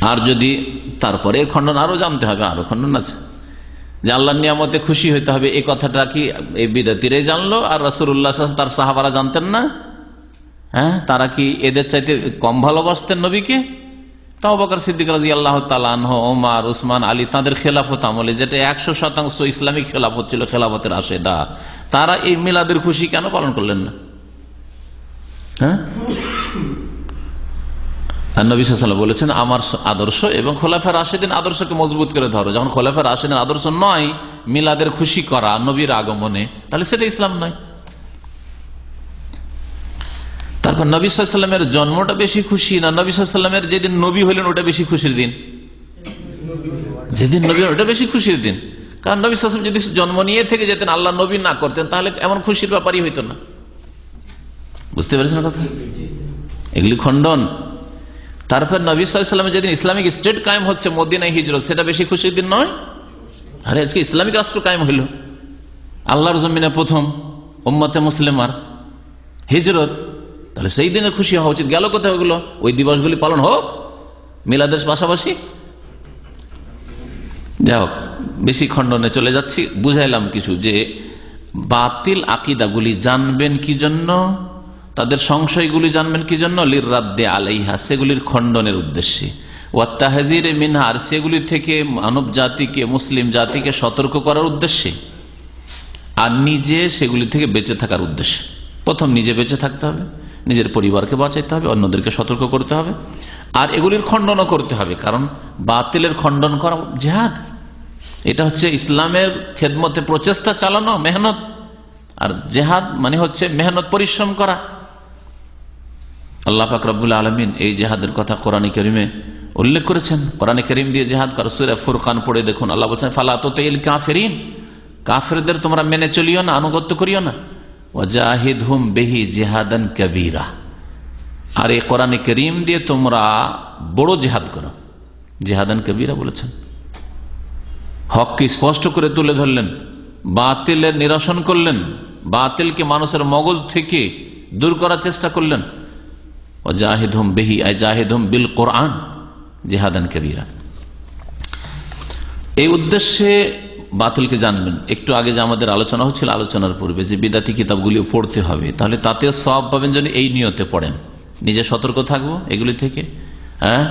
আর যদি তারপরে খণ্ডন আরো জানতে হবে, আরো খণ্ডন আছে যে আল্লাহর নিয়ামতে খুশি হইতে হবে, এই কথাটা কি এই বিদআতীরাই জানলো আর রাসূলুল্লাহ সাল্লাল্লাহু আলাইহি ওয়াসাল্লাম তার সাহাবারা জানতেন না? তারা কি এদের চাইতে কম ভালোবাসতেন নবীকে? আবু বকর সিদ্দিক রাদিয়াল্লাহু তাআলা আনহু, ওমর, উসমান, আলী, তাদের খেলাফত আমলে, যেটা 100% ইসলামিক খেলাফত ছিল, খেলাফতের রাশেদা, তারা এই মিলাদের খুশি কেন পালন করলেন না? আর নবী সাল্লাল্লাহু আলাইহি ওয়াসাল্লাম বলেছেন, আমার আদর্শ এবং খোলাফায়ে রাশেদিন আদর্শকে মজবুত করে ধরো। যখন খোলাফায়ে রাশেদিন আদর্শ নয় মিলাদের খুশি করা নবীর আগমনে, তাহলে সেটা ইসলাম নয়। তারপর নবী সাল্লাল্লাহু আলাইহি ওয়াসাল্লামের জন্মটা বেশি খুশি না নবী সাল্লাল্লাহু আলাইহি ওয়াসাল্লামের যেদিন নবী হলেন ওটা বেশি খুশির দিন? যেদিন নবী ওটা বেশি খুশির দিন, কারণ নবী সাল্লাল্লাহু আলাইহি ওয়াসাল্লাম যদি জন্ম নিয়ে থেকে যেতেন, আল্লাহ নবী না করতেন, তাহলে এমন খুশির ব্যাপারই হইতো না। বুঝতে পেরেছেন কথা? এগুলি খণ্ডন। তারপর নবী সাল্লাল্লাহু আলাইহি ওয়াসাল্লাম যেদিন ইসলামিক স্টেট কায়েম হচ্ছে, মদিনায় হিজরত, সেটা বেশি খুশির দিন নয়? আরে আজকে ইসলামিক রাষ্ট্র কায়েম হইল, আল্লাহর জমিনে প্রথম উম্মতে মুসলিমার হিজরত, তাহলে সেই দিনে খুশি হওয়া উচিত। গেল কোথায় ওগুলো? ওই দিবসগুলি পালন হোক মিলাদের পাশাপাশি। যাই হোক, বেশি খণ্ডনে চলে যাচ্ছি। বুঝাইলাম কিছু যে বাতিল আকিদাগুলি জানবেন কি জন্য, তাদের সংশয়গুলি জানবেন কি জন্য? লিররাদ্দি আলাইহা, সেগুলির খণ্ডনের উদ্দেশ্যে। ওয়াত্তাহযীর মিনহা, আর সেগুলি থেকে মানব জাতিকে, মুসলিম জাতিকে সতর্ক করার উদ্দেশ্যে, আর নিজে সেগুলি থেকে বেঁচে থাকার উদ্দেশ্যে। প্রথম নিজে বেঁচে থাকতে হবে, নিজের পরিবারকে বাঁচাইতে হবে, অন্যদেরকে সতর্ক করতে হবে, আর এগুলির খণ্ডনও করতে হবে। কারণ বাতিলের খণ্ডন করা জিহাদ, এটা হচ্ছে ইসলামের খেদমতে প্রচেষ্টা চালানো, মেহনত। আর জিহাদ মানে হচ্ছে মেহনত, পরিশ্রম করা। আল্লাহ পাক রব্বুল আলামিন এই জিহাদের কথা কোরআনে কারিমে উল্লেখ করেছেন। কোরআনে কারিম দিয়ে জিহাদ করা, সূরা ফুরকান পড়ে দেখুন, আল্লাহ বলছেন ফালা তুতিল কাফিরিন, কাফেরদের তোমরা মেনে চলিও না, আনুগত্য করিও না। ওয়াজাহিদহুম বিহি জিহাদান কাবীরা, আর এই কোরআনে কারিম দিয়ে তোমরা বড় জিহাদ করো। জিহাদান কাবীরা বলেছেন, হককে স্পষ্ট করে তুলে ধরলেন, বাতিলের নিরসন করলেন, বাতিলকে মানুষের মগজ থেকে দূর করার চেষ্টা করলেন। ওয়াজাহিদহুম বিহি আই জাহিদহুম বিল কোরআন জিহাদান কাবীরা। এই উদ্দেশ্যে বাতিলকে জানবেন। একটু আগে যে আমাদের আলোচনা হচ্ছিল, আলোচনার পূর্বে যে বিদাতি কিতাবগুলি পড়তে হবে, তাহলে তাতে সওয়াব পাবেন যেন এই নিয়তে পড়েন, নিজে সতর্ক থাকবো এগুলি থেকে, হ্যাঁ,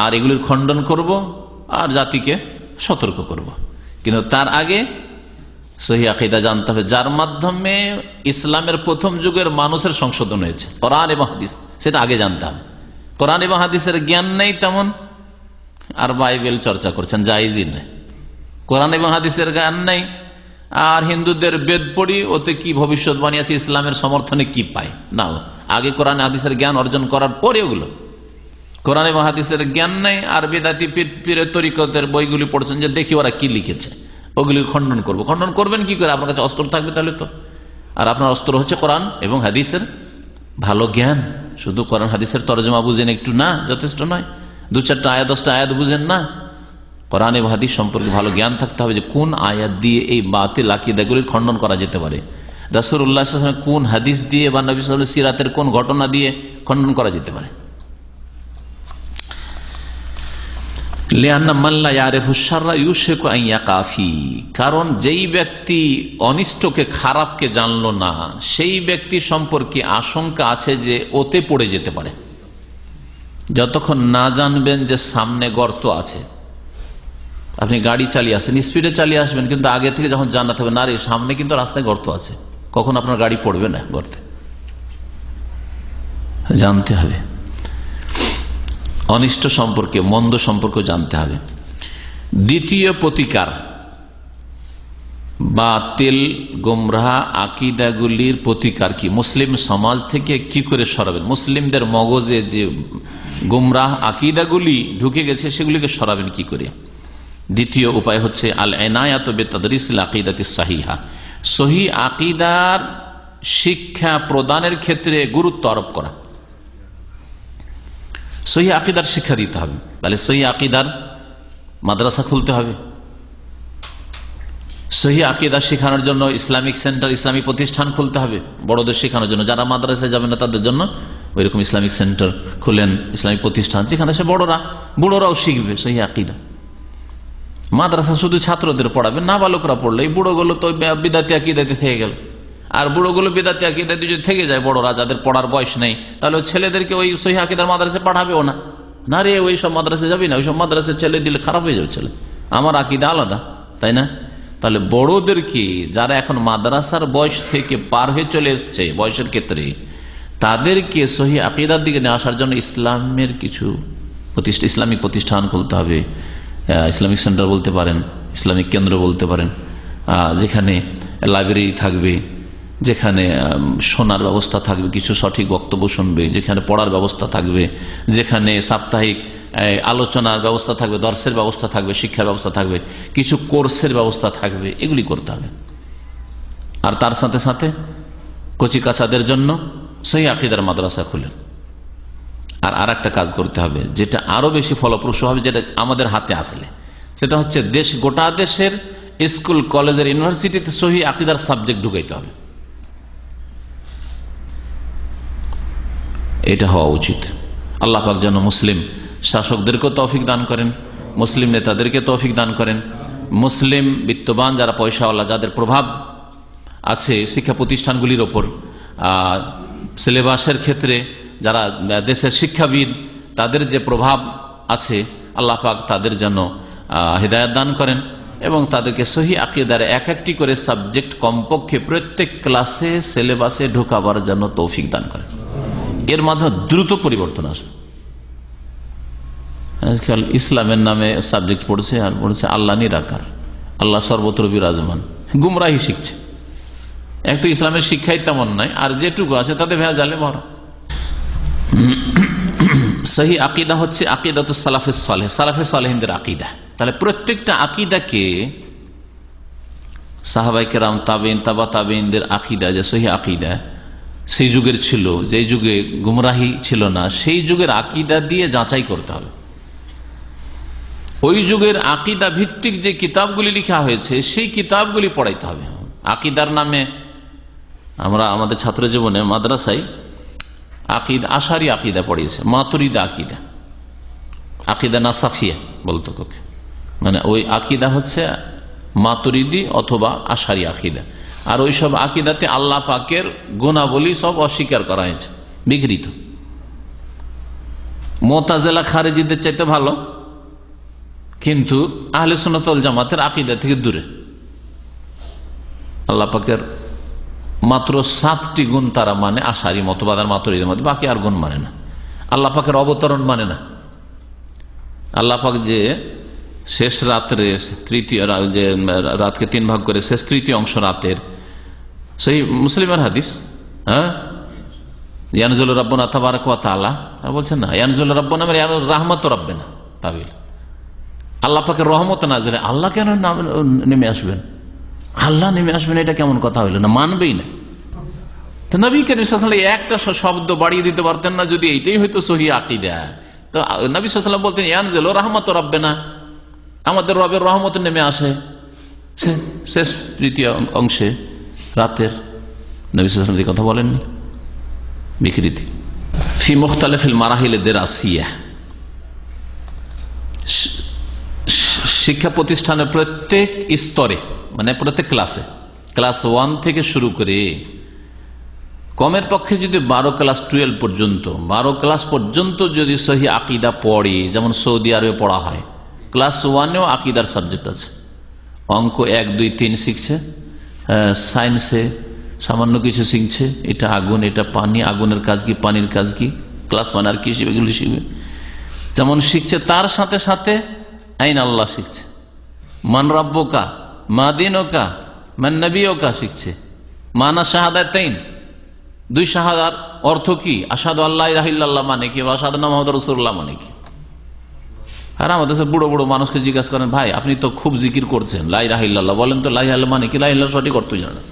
আর এগুলির খণ্ডন করব, আর জাতিকে সতর্ক করব। কিন্তু তার আগে সহিহ আকীদা জানতে হবে, যার মাধ্যমে ইসলামের প্রথম যুগের মানুষের সংশোধন হয়েছে, কোরআন এবং হাদিস, সেটা আগে জানতে হবে। কোরআন এবং হাদিসের জ্ঞান নেই তেমন, আর বাইবেল চর্চা করছেন, জায়েজই নেই। কোরআন এবং হাদিসের জ্ঞান নেই, আর হিন্দুদের বেদ পড়ি, ওতে কি ভবিষ্যৎবাণী আছে, ইসলামের সমর্থনে কি পায় না। আগে কোরআন হাদিসের জ্ঞান অর্জন করার পরে ওগুলো। কোরআন এবং হাদিসের জ্ঞান নেই, আর বেদাতি পীরের তরিকতের বইগুলি পড়ছেন, যে দেখি ওরা কি লিখেছে, ওগুলির খণ্ডন করবো। খণ্ডন করবেন কি করে? আপনার কাছে অস্ত্র থাকবে তাহলে তো। আর আপনার অস্ত্র হচ্ছে কোরআন এবং হাদিসের ভালো জ্ঞান। শুধু কোরআন হাদিসের তরজমা বুঝেন একটু না, যথেষ্ট নয়। 2-4টা আয়াত, 10টা আয়াত বুঝেন না। কোরআন এবং হাদিস সম্পর্কে ভালো জ্ঞান থাকতে হবে, যে কোন আয়াত দিয়ে এই বাতিল আকীদাগুলির খণ্ডন করা যেতে পারে, রাসূলুল্লাহ সাল্লাল্লাহু আলাইহি ওয়াসাল্লাম কোন হাদিস দিয়ে বা নবী সাল্লাল্লাহু আলাইহি ওয়াসাল্লামের সিরাতের কোন ঘটনা দিয়ে খণ্ডন করা যেতে পারে। কারণ যেই ব্যক্তি অনিষ্টকে, খারাপকে জানলো না, সেই ব্যক্তি সম্পর্কে আশঙ্কা আছে যে ওতে পড়ে যেতে পারে। যতক্ষণ না জানবেন যে সামনে গর্ত আছে, আপনি গাড়ি চালিয়ে আসেন, স্পিডে চালিয়ে আসবেন, কিন্তু আগে থেকে যখন জানাতে হবে না রে সামনে কিন্তু রাস্তায় গর্ত আছে, কখন আপনার গাড়ি পড়বে না গর্তে, জানতে হবে। অনিষ্ট সম্পর্কে, মন্দ সম্পর্কে জানতে হবে। দ্বিতীয় প্রতিকার, বাতিল গোমরাহ আকীদাগুলির প্রতিকার কি? মুসলিম সমাজ থেকে কি করে সরাবেন? মুসলিমদের মগজে যে গোমরাহ আকীদাগুলি ঢুকে গেছে, সেগুলিকে সরাবেন কি করে? দ্বিতীয় উপায় হচ্ছে আল ইনায়াতু বিতাদরিসিল আকীদাতিস সাহিহা, সহিহ আকীদার শিক্ষা প্রদানের ক্ষেত্রে গুরুত্ব আরোপ করা। সহিহ আকীদার শিক্ষা দিতে হবে, তাহলে সহিহ আকীদার মাদ্রাসা খুলতে হবে। সহিহ আকীদা শেখানোর জন্য ইসলামিক সেন্টার, ইসলামী প্রতিষ্ঠান খুলতে হবে বড়দের শেখানোর জন্য। যারা মাদ্রাসায় যাবে না তাদের জন্য ওইরকম ইসলামিক সেন্টার খুলেন, ইসলামিক প্রতিষ্ঠান, যেখানে সে বুড়োরাও শিখবে সহিহ আকীদা। মাদ্রাসা শুধু ছাত্রদের পড়াবে, না বালকরা পড়লে এই বুড়োগুলো তো বিদাতি আকীদাতে থেকে গেল। আর বুড়োগুলো বিদাতি আকীদাতে যদি থেকে যায়, বড়রা যাদের পড়ার বয়স নেই, তাহলে ওই ছেলেদেরকে ওই সহিহ আকীদার মাদ্রাসায় পাঠাবেও না। না রে, ওই সব মাদ্রাসায় যাবি না, ওই সব মাদ্রাসায় ছেলে দিলে খারাপ হয়ে যাবে ছেলে, আমার আকীদা আলাদা, তাই না? তাহলে বড়দেরকে, যারা এখন মাদ্রাসার বয়স থেকে পার হয়ে চলে এসছে বয়সের ক্ষেত্রে, তাদেরকে সহিহ আকীদার দিকে নিয়ে আসার জন্য ইসলামের কিছু ইসলামিক প্রতিষ্ঠান খুলতে হবে। ইসলামিক সেন্টার বলতে পারেন, ইসলামিক কেন্দ্র বলতে পারেন, যেখানে লাইব্রেরি থাকবে, যেখানে শোনার ব্যবস্থা থাকবে, কিছু সঠিক বক্তব্য শুনবে, যেখানে পড়ার ব্যবস্থা থাকবে, যেখানে সাপ্তাহিক আলোচনার ব্যবস্থা থাকবে, দর্শের ব্যবস্থা থাকবে, শিক্ষার ব্যবস্থা থাকবে, কিছু কোর্সের ব্যবস্থা থাকবে, এগুলি করতে হবে। আর তার সাথে সাথে কচি কাচাদের জন্য সহিহ আকীদার মাদ্রাসা খুলেন। আর একটা কাজ করতে হবে, যেটা আরো বেশি ফলপ্রসূ হবে, যেটা আমাদের হাতে আসলে, সেটা হচ্ছে গোটা দেশের স্কুল, কলেজের, ইউনিভার্সিটিতে সহিহ আকীদার সাবজেক্ট ঢুকাইতে হবে। এটা হওয়া উচিত। আল্লাহ পাক যেন মুসলিম শাসকদেরকেও তৌফিক দান করেন, মুসলিম নেতাদেরকে তৌফিক দান করেন, মুসলিম বিত্তবান যারা পয়সাওয়ালা, যাদের প্রভাব আছে শিক্ষা প্রতিষ্ঠানগুলির ওপর, সিলেবাসের ক্ষেত্রে যারা দেশের শিক্ষাবিদ, তাদের যে প্রভাব আছে, আল্লাহ পাক তাদের যেন হিদায়াত দান করেন এবং তাদেরকে সহি আকীদার এক একটি করে সাবজেক্ট কমপক্ষে প্রত্যেক ক্লাসে সিলেবাসে ঢোকাবার জন্য তৌফিক দান করেন। এর মাধ্যমে দ্রুত পরিবর্তন আসবে। আজকাল ইসলামের নামে সাবজেক্ট পড়ছে আর পড়ছে আল্লাহ নিরাকার, আল্লাহ সর্বত্র বিরাজমান, গুমরাহি শিখছে। এক তো ইসলামের শিক্ষাই তেমন নাই, আর যেটুকু আছে তাতে ভেজালে ভরা। সহি আকীদা হচ্ছে আকীদাতুস সালাফিস সালেহ, সালাফে সালেহিনদের আকীদা। তাহলে প্রত্যেকটা আকীদাকে সাহাবায়ে কেরাম, তাবেঈন, তাবা তাবেঈনদের আকীদা যে সহি আকীদা সেই যুগের ছিল, যে যুগে গুমরাহি ছিল না, সেই যুগের আকীদা দিয়ে যাচাই করতে হবে। ওই যুগের আকীদা ভিত্তিক যে কিতাবগুলি লেখা হয়েছে সেই কিতাবগুলি পড়াইতে হবে। আকীদার নামে আমরা আমাদের ছাত্র জীবনে মাদ্রাসায় আকীদা, আশারি আকীদা পড়িয়েছে, মাতুরিদা আকীদা, আকীদা নাসাফিয়া বলতো কাকে, মানে ওই আকীদা হচ্ছে মাতুরিদি অথবা আশারি আকীদা। আর ওই সব আকীদাতে আল্লাহ পাকের গুণাবলী সব অস্বীকার করা হয়েছে, বিকৃত। মুতাজিলা খারিজিদের চাইতে ভালো, কিন্তু আহলে সুন্নাত ওয়াল জামাতের আকীদা থেকে দূরে। আল্লাহ পাকের মাত্র 7টি গুণ তারা মানে, আশারি মতবাদ আর মাতুরিদের মধ্যে, বাকি আর গুণ মানে না। আল্লাহ পাকের অবতরণ মানে না। আল্লাহ পাক যে শেষ রাত্রে তৃতীয় যে রাতকে 3 ভাগ করে শেষ তৃতীয় অংশ রাতের, সেই মুসলিমের হাদিস, হ্যাঁ, ইয়ানজুলু রাব্বুনা তাবারাকা ওয়া তাআলা বলছেন না, ইয়ানজুলু রাব্বুনা মানে রাহমাতু রাব্বিনা, তাবিল আল্লাহ পাকের রহমত নাযিল। আল্লাহ কেন নেমে আসবেন? আল্লাহ নেমে আসবেন এটা কেমন কথা হইল না, মানবেই না। তো নবী করিম সাল্লাল্লাহু আলাইহি ওয়াসাল্লাম একটা শব্দ বাড়িয়ে দিতে পারতেন না? যদি এইটাই হয়তো সহিহ আকীদা, তো নবী সাল্লাল্লাহু আলাইহি ওয়াসাল্লাম বলতেন ইয়ানজিলু রাহমাতু রাব্বিনা, আমাদের রবের রহমত নেমে আসে শেষ তৃতীয় অংশে রাতের। নবী সাল্লাল্লাহু আলাইহি ওয়াসাল্লাম এই কথা বলেননি, বিকৃতি। ফি মুখতালিফিল মারাহিল দিরাসিয়া, শিক্ষা প্রতিষ্ঠানের প্রত্যেক স্তরে, মানে প্রত্যেক ক্লাসে, ক্লাস 1 থেকে শুরু করে কমের পক্ষে যদি 12 ক্লাস 12 পর্যন্ত, 12 ক্লাস পর্যন্ত যদি সহি আকীদা পড়ে, যেমন সৌদি আরবে পড়া হয়, ক্লাস 1এও আকীদার সাবজেক্ট আছে। অঙ্ক 1, 2, 3 শিখছে, সায়েন্সে সামান্য কিছু শিখছে, এটা আগুন, এটা পানি, আগুনের কাজ কি, পানির কাজ কি, ক্লাস 1 আর কি শিখবে, এগুলি শিখবে। যেমন শিখছে তার সাথে সাথে আইন আল্লাহ শিখছে, মান রাব্বুকা, মা দীনুকা, মান নবিয়ুকা শিখছে, মানা শাহাদাতাইন, 2 শাহাদার অর্থ কি, আশহাদু আল্লা ইলাহা ইল্লাল্লাহ মানে কি, আশহাদু আন্না মুহাম্মাদুর রাসূলুল্লাহ মানে কি। আর আমাদের বুড়ো বুড়ো মানুষকে জিজ্ঞাসা করেন, ভাই আপনি তো খুব জিকির করছেন, লা ইলাহা ইল্লাল্লাহ, বলেন তো লা ইলাহা ইল্লাল্লাহ মানে কি? লা ইলাহা ইল্লাল্লাহ সঠিক অর্থ জানে না।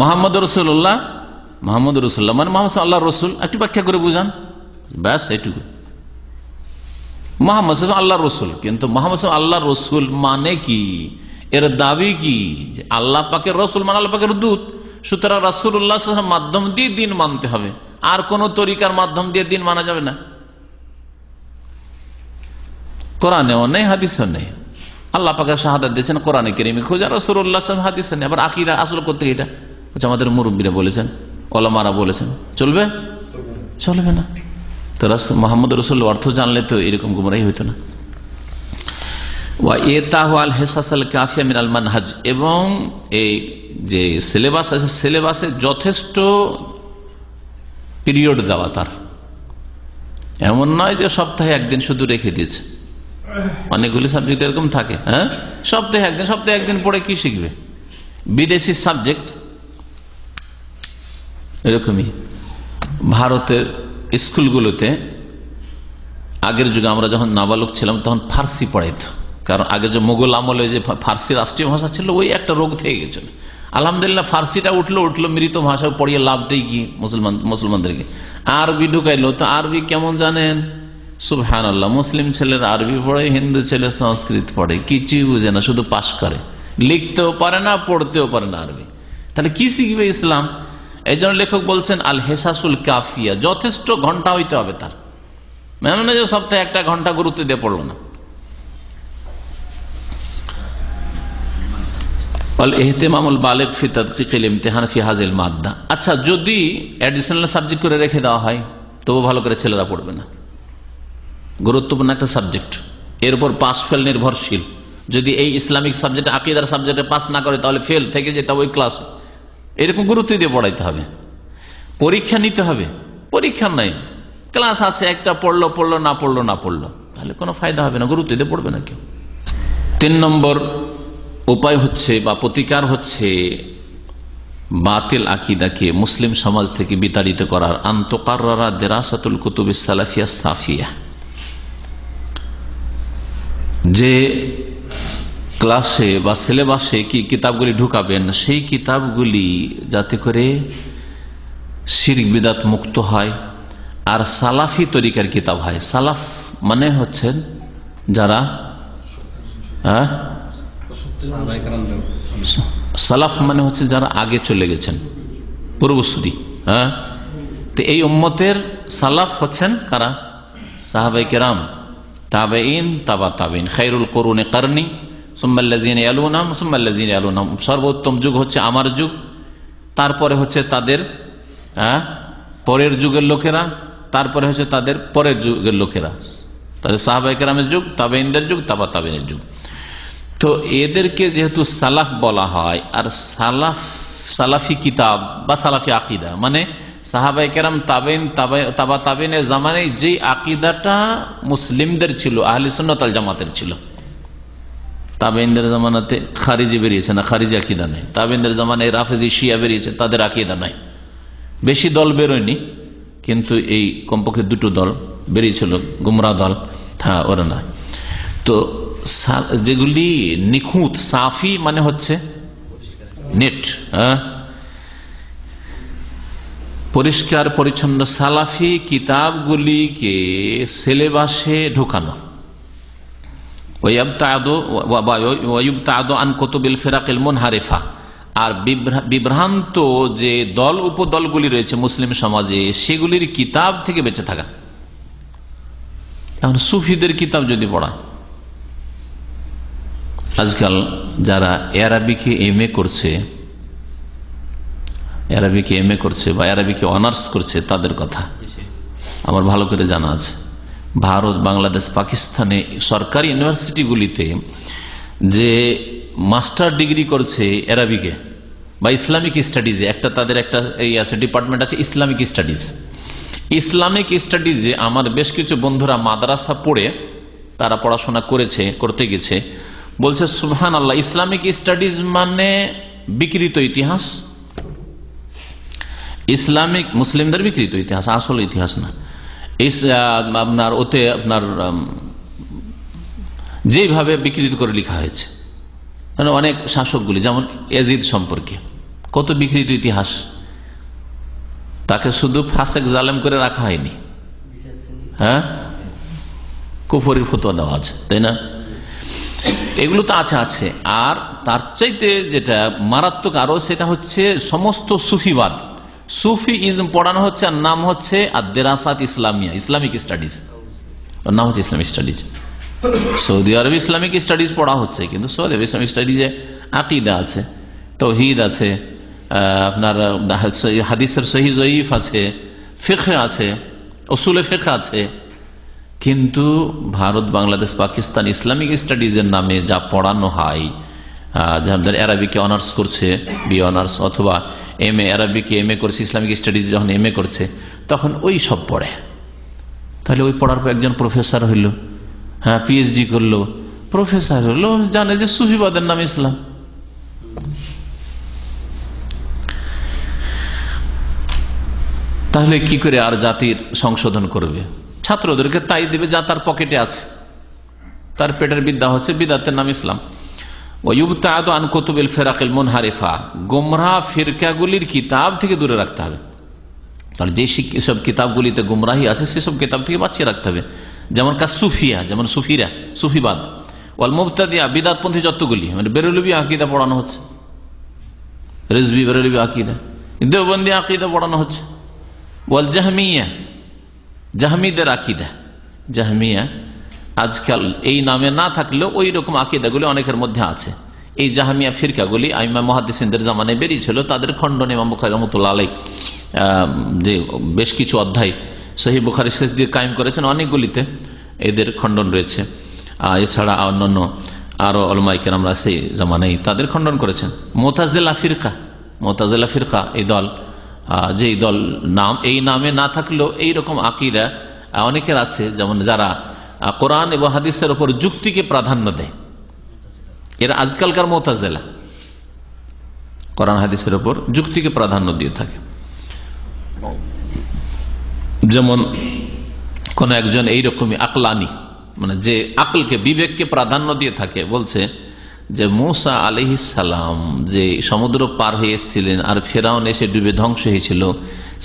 মুহাম্মাদুর রাসূলুল্লাহ, মুহাম্মাদুর রাসূলুল্লাহ মানে মুহাম্মদ আল্লাহর রাসূল, একটু ব্যাখ্যা করে বুঝান, ব্যাস এইটুকু। মুহাম্মদ আল্লাহর রাসূল, কিন্তু মুহাম্মদ আল্লাহর রাসূল মানে কি, এর দাবি কি? আল্লাহ পাকের রাসূল মানে আল্লাহ পাকের দূত, সুতরাং রাসূলুল্লাহ সাল্লাল্লাহু আলাইহি ওয়াসাল্লাম মাধ্যম দিয়ে দিন মানতে হবে, আর কোন তরিকার মাধ্যম দিয়ে দিন মানা যাবে না। কোরআনেও নেই, হাদিসেও নেই। আল্লাহ পাকের শাহাদাত দিয়েছেন কোরআনে কারীমে, খোঁজা রাসূলুল্লাহ সাল্লাল্লাহু আলাইহি ওয়াসাল্লাম হাদিসে নেই। আবার আকীদা আসল করতে এটা হচ্ছে আমাদের মুরব্বীরা বলেছেন, ওলামারা বলেছেন, চলবে? চলবে না। তো মুহাম্মদ রাসূল অর্থ জানলে তো এরকম গুমরাহি হইতো না। ওয়া ইতাহু আল হিসাস আল কাফিয়া মিনাল মানহাজ, এবং এই যে সিলেবাস আছে, সিলেবাসে যথেষ্ট পিরিয়ড দেওয়া তার, এমন নয় যে সপ্তাহে একদিন শুধু রেখে দিয়েছে। অনেকগুলি সাবজেক্ট এরকম থাকে, হ্যাঁ, সপ্তাহে একদিন পড়ে কি শিখবে? বিদেশি সাবজেক্ট এরকমই। ভারতের স্কুলগুলোতে আগের যুগে আমরা যখন নাবালক ছিলাম তখন ফার্সি পড়াইতো, কারণ আগে যে মোগল আমলে যে ফার্সি রাষ্ট্রীয় ভাষা ছিল, ওই একটা রোগ থেকে গেছিল। আলহামদুলিল্লাহ ফার্সিটা উঠলো, মৃত ভাষা পড়িয়ে লাভটাই কি মুসলমানদেরকে। আরবি ঢুকাইলো, তো আরবি কেমন জানেন? সুবহানাল্লাহ, মুসলিম ছেলের আরবি পড়ে, হিন্দু ছেলে সংস্কৃত পড়ে, কিছুই বুঝে না, শুধু পাশ করে, লিখতেও পারে না, পড়তেও পারে না আরবি। তাহলে কি শিখবে ইসলাম? এই জন্য লেখক বলছেন আল হেসাসুল কাফিয়া, যথেষ্ট ঘন্টা হইতে হবে তার, মানে যে সপ্তাহে 1 ঘন্টা গুরুত্ব দিয়ে পড়লো না। আচ্ছা, যদি অ্যাডিশনাল সাবজেক্ট করে রেখে দেওয়া হয় তবু ভালো করে ছেলেরা পড়বে না। গুরুত্বপূর্ণ একটা সাবজেক্ট, এর উপর পাস ফেল নির্ভরশীল। যদি এই ইসলামিক সাবজেক্টে, আকিদার সাবজেক্টে পাস না করে তাহলে ফেল থেকে যেতে হবে ওই ক্লাস। এরকম গুরুত্ব দিয়ে পড়াইতে হবে। পরীক্ষা নিতে হবে, পরীক্ষা নাই, ক্লাস আছে, একটা পড়লো পড়লো, না পড়লো না পড়লো, তাহলে কোনো ফায়দা হবে না, গুরুত্ব দিয়ে পড়বে না কেউ। 3 নম্বর উপায় হচ্ছে বা প্রতিকার হচ্ছে বাতিল আকিদাকে মুসলিম সমাজ থেকে বিতাড়িত করার, আন্তকাররা দেরাসাতুল কুতুব সালাফিয়া সাফিয়া, যে ক্লাসে বা সিলেবাসে কি কিতাবগুলি ঢুকাবেন সেই কিতাবগুলি যাতে করে শিরক বিদাত মুক্ত হয় আর সালাফি তরিকার কিতাব হয়। সালাফ মানে হচ্ছেন যারা, সালাফ মানে হচ্ছে যারা আগে চলে গেছেন, পূর্বসূরি। তো এই উম্মতের সালাফ হচ্ছেন কারা? সাহাবাই কেরাম, তাবেঈন, তাবা তাবেঈন, খায়রুল কুরুনে কারনি, সুম্মাল্লাযিনা ইয়ালুনহুম সুম্মাল্লাযিনা ইয়ালুনহুম। সর্বোত্তম যুগ হচ্ছে আমার যুগ, তারপরে হচ্ছে তাদের পরের যুগের লোকেরা, তারপরে হচ্ছে তাদের পরের যুগের লোকেরা, তাদের সাহাবাই কেরামের যুগ, তাবেঈনদের যুগ, তাবা তাবেঈনের যুগ। তো এদেরকে যেহেতু সালাফ বলা হয়, আর সালাফ, সালাফি কিতাব বা সালাফি আকিদা মানে সাহাবায়ে কেরাম, তাবেঈন, তাবা তাবেঈনের জামানায় যে আকিদাটা মুসলিমদের ছিল, আহলে সুন্নাত ওয়াল জামাতের ছিল। তাবেঈনদের জামানাতে খারিজি বেরিয়েছে না, খারিজি আকিদা নাই। তাবেঈনদের জামানায় রাফেজি শিয়া বেরিয়েছে, তাদের আকিদা নাই। বেশি দল বেরোয়নি, কিন্তু এই কমপক্ষে 2টো দল বেরিয়েছিল, গুমরা দল, হ্যাঁ ওরা না। তো যেগুলি নিখুঁত সাফি মানে হচ্ছে নেট, পরিষ্কার পরিচ্ছন্ন সালাফি কিতাবগুলিকে সিলেবাসে ঢোকানো, আন কুতুবিল ফিরাকিল মুনহারিফা, আর বিভ্রান্ত যে দল উপদলগুলি রয়েছে মুসলিম সমাজে সেগুলির কিতাব থেকে বেঁচে থাকা। এখন সুফিদের কিতাব যদি পড়া, আজকাল যারা আরবিকে এমএ করছে, আরবিকে এমএ করছে বা আরবিকে অনার্স করছে, তাদের কথা আমার ভালো করে জানা আছে। ভারত, বাংলাদেশ, পাকিস্তানে সরকারি ইউনিভার্সিটিগুলিতে যে মাস্টার ডিগ্রি করছে আরবিকে বা ইসলামিক স্টাডিজে, একটা তাদের একটা এই আছে ডিপার্টমেন্ট আছে ইসলামিক স্টাডিজ। ইসলামিক স্টাডিজে আমার বেশ কিছু বন্ধুরা মাদ্রাসা পড়ে তারা পড়াশোনা করতে গেছে, বলছে সুবহানাল্লাহ, ইসলামিক স্টাডিজ মানে বিকৃত ইতিহাস, ইসলামিক মুসলিমদের বিকৃত ইতিহাস, আসল ইতিহাস না। আপনার ওতে আপনার যেভাবে বিকৃত করে লেখা হয়েছে, মানে অনেক শাসকগুলি, যেমন ইয়াজিদ সম্পর্কে কত বিকৃত ইতিহাস, তাকে শুধু ফাসেক জালেম করে রাখা হয়নি, হ্যাঁ, কুফরির ফতোয়া দেওয়া আছে, তাই না? এগুলো তো আছে। আর তার চাইতে যেটা মারাত্মক আরো, সেটা হচ্ছে সমস্ত সুফিবাদ, সুফি ইজম পড়ানো হচ্ছে, আর নাম হচ্ছে আদ-দেরাসাত ইসলামিয়া, ইসলামিক স্টাডিজ, ওর নাম হচ্ছে ইসলামিক স্টাডিজ। সৌদি আরবে ইসলামিক স্টাডিজ পড়া হচ্ছে, কিন্তু সৌদি আরবে ইসলামিক স্টাডিজে আকিদা আছে, তাওহীদ আছে, আপনার হাদিসের সহিহ জয়ীফ আছে, ফিকহ আছে, উসুলে ফিকহ আছে। কিন্তু ভারত, বাংলাদেশ, পাকিস্তান ইসলামিক স্টাডিজের নামে যা পড়ানো হয়, যাদের আরবিকে অনার্স করছে, বি অনার্স, অথবা এমএ, আরবিকে এমএ করছে, ইসলামিক স্টাডিজ যখন এমএ করছে, তখন ওই সব পড়ে। তাহলে ওই পড়ার পর একজন প্রফেসর হইল, হ্যাঁ, পিএইচডি করলো, প্রফেসর হলো, জানে যে সুফিবাদের নাম ইসলাম। তাহলে কি করে আর জাতির সংশোধন করবে? ছাত্রদেরকে তাই দিবে যা তার পকেটে আছে, তার পেটের বিদ্যা হচ্ছে বিদাতের নাম ইসলাম। ওয়ায়ুবতাদু আন কুতুবিল ফিরাকিল মুনহারিফা, গুমরাহ ফিরকাগুলির কিতাব থেকে দূরে রাখতে হবে। তাহলে যে সব কিতাবগুলিতে গুমরাহি আছে সেসব কিতাব থেকে বাঁচিয়ে রাখতে হবে, যেমন সুফিয়া, যেমন সুফিরা, সুফিবাদ, ওয়াল মুবতাদিয়া, বিদাতপন্থী যতগুলি, মানে বেরেলভি আকীদা পড়ানো হচ্ছে, রিজভি বেরেলভি আকীদা, দেওবন্দি আকীদা পড়ানো হচ্ছে, ওয়াল জাহমিয়া, জাহমিদের আকীদা। জাহমিয়া আজকাল এই নামে না থাকলেও ওই রকম আকীদাগুলি অনেকের মধ্যে আছে। এই জাহমিয়া ফিরকাগুলি আইমা মুহাদ্দিসিনদের জামানায় বেরিয়েছিল, তাদের খণ্ডন ইমাম বুখারী রাহমাতুল্লাহ আলাইহি যে বেশ কিছু অধ্যায় সহিহ বুখারী শেষ দিয়ে কায়েম করেছেন, অনেকগুলিতে এদের খণ্ডন রয়েছে। এছাড়া অন্যান্য আরো উলামায়ে কেরাম সেই জামানায় তাদের খণ্ডন করেছেন। মুতাজিলা ফিরকা এই দল, যেই দল নাম এই নামে না থাকলেও এইরকম আকীদা অনেকের আছে, যেমন যারা কোরআন এবং হাদিসের উপর যুক্তিকে প্রাধান্য দেয়, এরা আজকালকার মুতাজিলা, কোরআন হাদিসের উপর যুক্তিকে প্রাধান্য দিয়ে থাকে। যেমন কোন একজন এইরকমই আকলানি, মানে যে আকলকে বিবেককে প্রাধান্য দিয়ে থাকে, বলছে যে মূসা আলাইহিস সালাম যে সমুদ্র পার হয়ে এসেছিলেন আর ফেরাউন এসে ডুবে ধ্বংস হয়েছিল,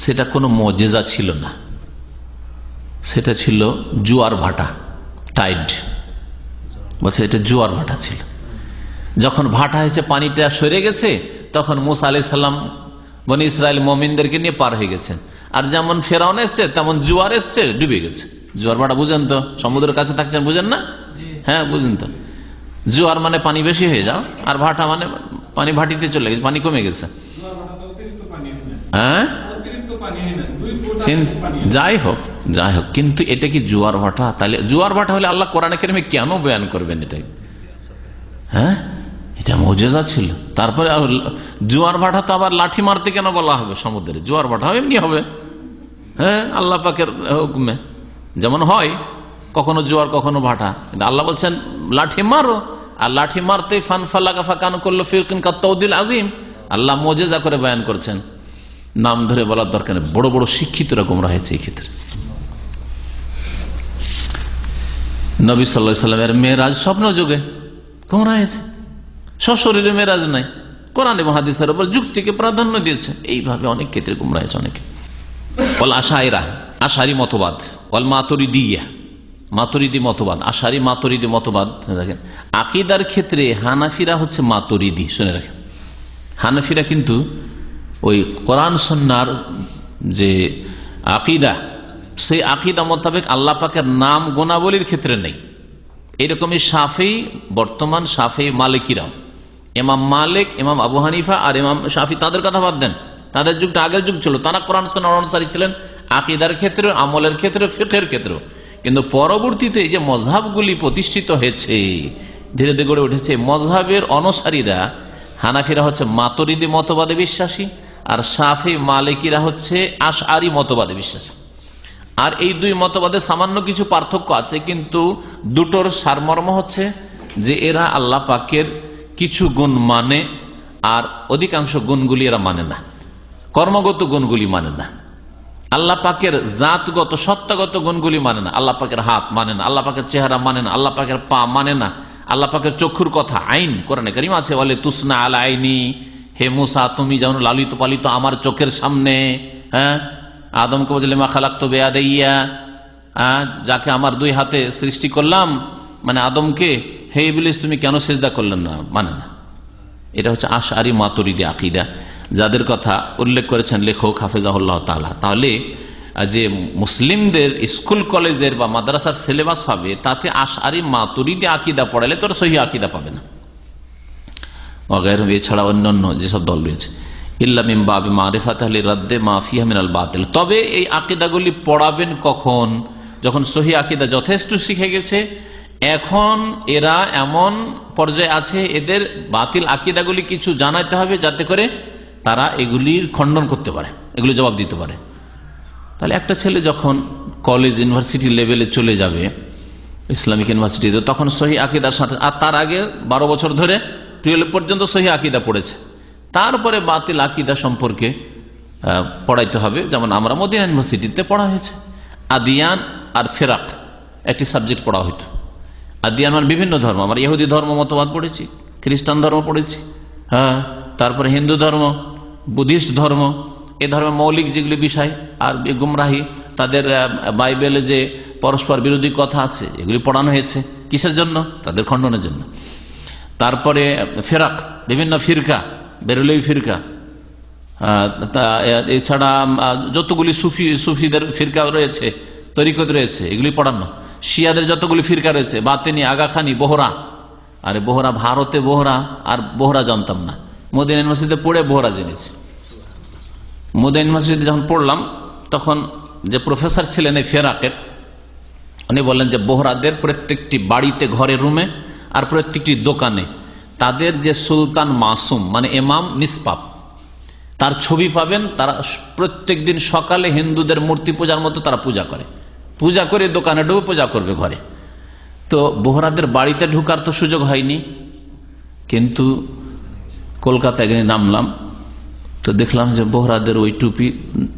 সেটা কোনো মুজিজা ছিল না, সেটা ছিল জোয়ার ভাটা, টাইড। বলছে এটা জোয়ার ভাটা ছিল। যখন ভাটা হয়েছে, পানিটা সরে গেছে, তখন মূসা আলাইহিস সালাম বনি ইসরায়েল মুমিনদেরকে নিয়ে পার হয়ে গেছেন। আর যেমন ফেরাউন এসছে তেমন জোয়ার এসছে, ডুবে গেছে। জোয়ার ভাটা বুঝেন তো, সমুদ্রের কাছে থাকছেন, বুঝেন না? হ্যাঁ বুঝেন তো। জোয়ার মানে পানি বেশি হয়ে যাও, আর ভাটা মানে পানি ভাটিতে চলে গেছে, পানি কমে গেছে। হ্যাঁ যাই হোক, কিন্তু এটা কি জোয়ার ভাটা? তাহলে জোয়ার ভাটা হলে আল্লাহ কোরআনে কারিমে কেন বয়ান করবেন এটাই? হ্যাঁ, এটা মুজিজা ছিল। তারপরে জোয়ার ভাটা তো আবার লাঠি মারতে কেন বলা হবে সমুদ্রে? জোয়ার ভাটা এমনি হবে, হ্যাঁ, আল্লাহ পাকের হুকুমে যেমন হয়, কখনো জোয়ার কখনো ভাটা। আল্লাহ বলছেন লাঠি মারো, আর লাঠি মারতে ফানফালাকা ফাকান করলো ফিরকিন কাত্তাউদিল আযীম। আল্লাহ মুজিজা করে বয়ান করছেন, নাম ধরে বলার দরকার নেই। বড় বড় শিক্ষিতরা গোমরাহ হয়েছে এই ক্ষেত্রে। নবী সাল্লাল্লাহু আলাইহি সাল্লামের মেরাজ স্বপ্ন যুগে গোমরাহ হয়েছে, সশরীরে মেরাজ নাই, কোরআন এবং হাদিসের উপর যুক্তিকে প্রাধান্য দিয়েছে। এইভাবে অনেক ক্ষেত্রে গোমরাহ হয়েছে অনেকে। ওয়াল আশাইরা, আশারি মতবাদ, ওয়াল মাতুরিদিয়া, মাতুরিদি মতবাদ, আশারি মাতুরিদি মতবাদ। দেখেন আকীদার ক্ষেত্রে হানাফিরা হচ্ছে মাতুরিদি, শুনে রাখেন। হানাফিরা কিন্তু ওই কোরআন সুন্নাহর যে আকীদা, সেই আকীদা মোতাবেক আল্লাহ পাকের নাম গুণাবলীর ক্ষেত্রে নেই। এইরকমই শাফি, বর্তমান শাফি মালিকিরাও, ইমাম মালিক, ইমাম আবু হানিফা আর ইমাম শাফি, তাদের কথা বাদ দেন, তাদের যুগটা আগের যুগ ছিল, তারা কোরআন সুন্নাহর অনুসারী ছিলেন আকীদার ক্ষেত্রে, আমলের ক্ষেত্রে, ফিকহের ক্ষেত্রে। কিন্তু পরবর্তীতে এই যে মযহাবগুলি প্রতিষ্ঠিত হয়েছে, ধীরে ধীরে গড়ে উঠেছে, মযহাবের অনুসারীরা হানাফিরা হচ্ছে মাতুরিদি মতবাদে বিশ্বাসী, আর শাফি মালিকিরা হচ্ছে আশআরি মতবাদে বিশ্বাসী। আর এই দুই মতবাদে সামান্য কিছু পার্থক্য আছে, কিন্তু দুটোর সারমর্ম হচ্ছে যে এরা আল্লাহ পাকের কিছু গুণ মানে, আর অধিকাংশ গুণগুলি এরা মানে না, কর্মগত গুণগুলি মানে না। আল্লাহ পাকের জাতগত সত্তাগত গুণগুলি মানে না, আল্লাহ পাকের হাত মানে না, আল্লাহ পাকের চেহারা মানে না, আল্লাহ পাকের পা মানে না, আল্লাহ পাকের চক্ষুর কথা, আইন কোরআনে কারীম আছে, বলে তুসনা আলা আইনি, হে মুসা তুমি যেমন লালিত পালিত আমার চোখের সামনে। হ্যাঁ, আদমকে বলছে মা খালাকতু বিয়াদাইয়া, যাকে আমার দুই হাতে সৃষ্টি করলাম, মানে আদমকে, হে ইবলিস তুমি কেন সিজদা করলেন না? মানে না। এটা হচ্ছে আশআরি মাতুরিদি আকীদা, যাদের কথা উল্লেখ করেছেন লেখক হাফেজাহুল্লাহ তাআলা। তাহলে যে মুসলিমদের স্কুল কলেজের বা মাদ্রাসার সিলেবাস হবে, তাতে আশআরি মাতুরিদি আকীদা পড়ালে তোর সহিহ আকীদা পাবে না। ওয়াগায়রুম, এছাড়া অন্যান্য যেসব দল রয়েছে, ইল্লা মিন বাবি মারিফাত আহলি রাদ্দে মা ফিহা মিনাল বাতিল। তবে এই আকীদাগুলি পড়াবেন কখন? যখন সহিহ আকীদা যথেষ্ট শিখে গেছে, এখন এরা এমন পর্যায়ে আছে, এদের বাতিল আকীদাগুলি কিছু জানাতে হবে, যাতে করে তারা এগুলির খণ্ডন করতে পারে, এগুলি জবাব দিতে পারে। তাহলে একটা ছেলে যখন কলেজ ইউনিভার্সিটি লেভেলে চলে যাবে, ইসলামিক ইউনিভার্সিটিতে, তখন সহিহ আকীদার সাথে, আর তার আগে 12 বছর ধরে 12 পর্যন্ত সহিহ আকীদা পড়েছে, তারপরে বাতিল আকীদা সম্পর্কে পড়াইতে হবে। যেমন আমরা মদিনা ইউনিভার্সিটিতে পড়া হয়েছে আদিয়ান আর ফেরাক, একটি সাবজেক্ট পড়া হইতো। আদিয়ান মানে বিভিন্ন ধর্ম, আমরা ইহুদি ধর্ম মতবাদ পড়েছি, খ্রিস্টান ধর্ম পড়েছি, হ্যাঁ, তারপরে হিন্দু ধর্ম, বুদ্ধিস্ট ধর্ম, এ ধর্মের মৌলিক যেগুলি বিষয়, আর গুমরাহি, তাদের বাইবেলে যে পরস্পর বিরোধী কথা আছে, এগুলি পড়ানো হয়েছে। কিসের জন্য? তাদের খণ্ডনের জন্য। তারপরে ফেরাক, বিভিন্ন ফিরকা, বেরলভী ফিরকা, এছাড়া যতগুলি সুফিদের ফিরকা রয়েছে, তরিকত রয়েছে, এগুলি পড়ানো। শিয়াদের যতগুলি ফিরকা রয়েছে, বাতেনি, আগাখানি, বোহরা। আরে বোহরা, ভারতে বোহরা, আর বোহরা জানতাম না, মদিনা ইউনিভার্সিটিতে পড়ে বোহরা জেনেছি। মদিনা ইউনিভার্সিটিতে যখন পড়লাম, তখন যে প্রফেসর ছিলেন এই ফেরাকের, উনি বললেন যে বোহরাদের প্রত্যেকটি বাড়িতে, ঘরে, রুমে আর প্রত্যেকটি দোকানে তাদের যে সুলতান মাসুম মানে ইমাম নিষ্পাপ তার ছবি পাবেন। তারা প্রত্যেক দিন সকালে হিন্দুদের মূর্তি পূজার মতো তারা পূজা করে দোকানে ঢুকে পূজা করবে ঘরে। তো বোহরাদের বাড়িতে ঢুকার তো সুযোগ হয়নি, কিন্তু কলকাতায় গিয়ে নামলাম তো দেখলাম যে বোহরাদের ওই টুপি,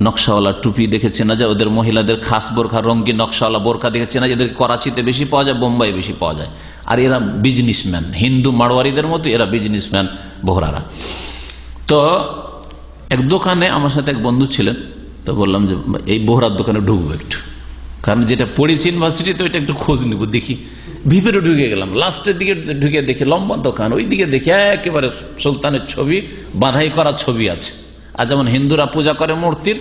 নকশাওয়ালা টুপি দেখে চেনা যায়। ওদের মহিলাদের খাস বোরখা, রঙিন নকশাওয়ালা বোরখা দেখে চেনা যায়। এদের করাচিতে বেশি পাওয়া যায়, বোম্বাই বেশি পাওয়া যায়। আর এরা বিজনেসম্যান, হিন্দু মারোয়ারিদের মতো এরা বিজনেসম্যান বোহরারা। তো এক দোকানে আমার সাথে এক বন্ধু ছিলেন, তো বললাম যে এই বোহরার দোকানে ঢুকবো একটু, কারণ যেটা পড়েছি ইউনিভার্সিটিতে ওইটা একটু খোঁজ নিব দেখি। ভিতরে ঢুকে গেলাম, লাস্টের দিকে ঢুকে দেখি লম্বা দোকান, ওই দিকে দেখি একেবারে সুলতানের ছবি, বাঁধাই করা ছবি আছে। আর যেমন হিন্দুরা পূজা করে মূর্তির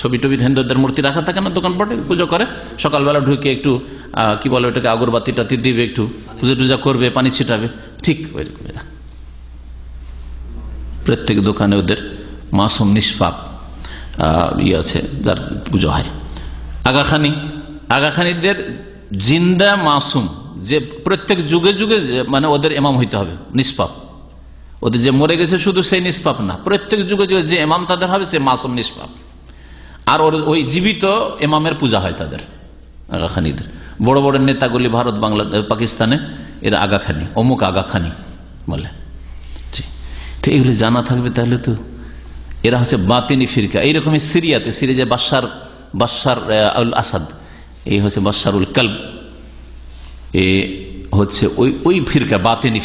ছবি টবি, হিন্দুদের মূর্তি রাখা থাকে না দোকানপাটে, পুজো করে, সকালবেলা ঢুকে একটু কি বলে ওটাকে, আগরবাতি টাতি দিবে, একটু পুজো টুজা করবে, পানি ছিটাবে, ঠিক ওইরকম এরা। প্রত্যেক দোকানে ওদের মাসুম নিষ্পাপ আছে যার পুজো হয়। আগাখানিদের জিন্দা মাসুম, যে প্রত্যেক যুগে যুগে মানে ওদের ইমাম হইতে হবে নিষ্পাপ। ওদের যে মরে গেছে শুধু সেই নিষ্পাপ না, প্রত্যেক যুগে যুগে যে ইমাম তাদের হবে সে মাসুম নিষ্পাপ। আর ওই জীবিত ইমামের পূজা হয় তাদের আগাখানিদের। বড় বড় নেতাগুলি ভারত, বাংলাদেশ, পাকিস্তানে এরা আগাখানি, অমুক আগাখানি বলে। তো এগুলি জানা থাকবে, তাহলে তো এরা হচ্ছে বাতিনি ফিরকা। এইরকমই সিরিয়াতে, সিরিয়া বাশার আল আসাদ, এই হচ্ছে বাশারুল কালব, এ হচ্ছে ওই ফিরকা, বাতিনি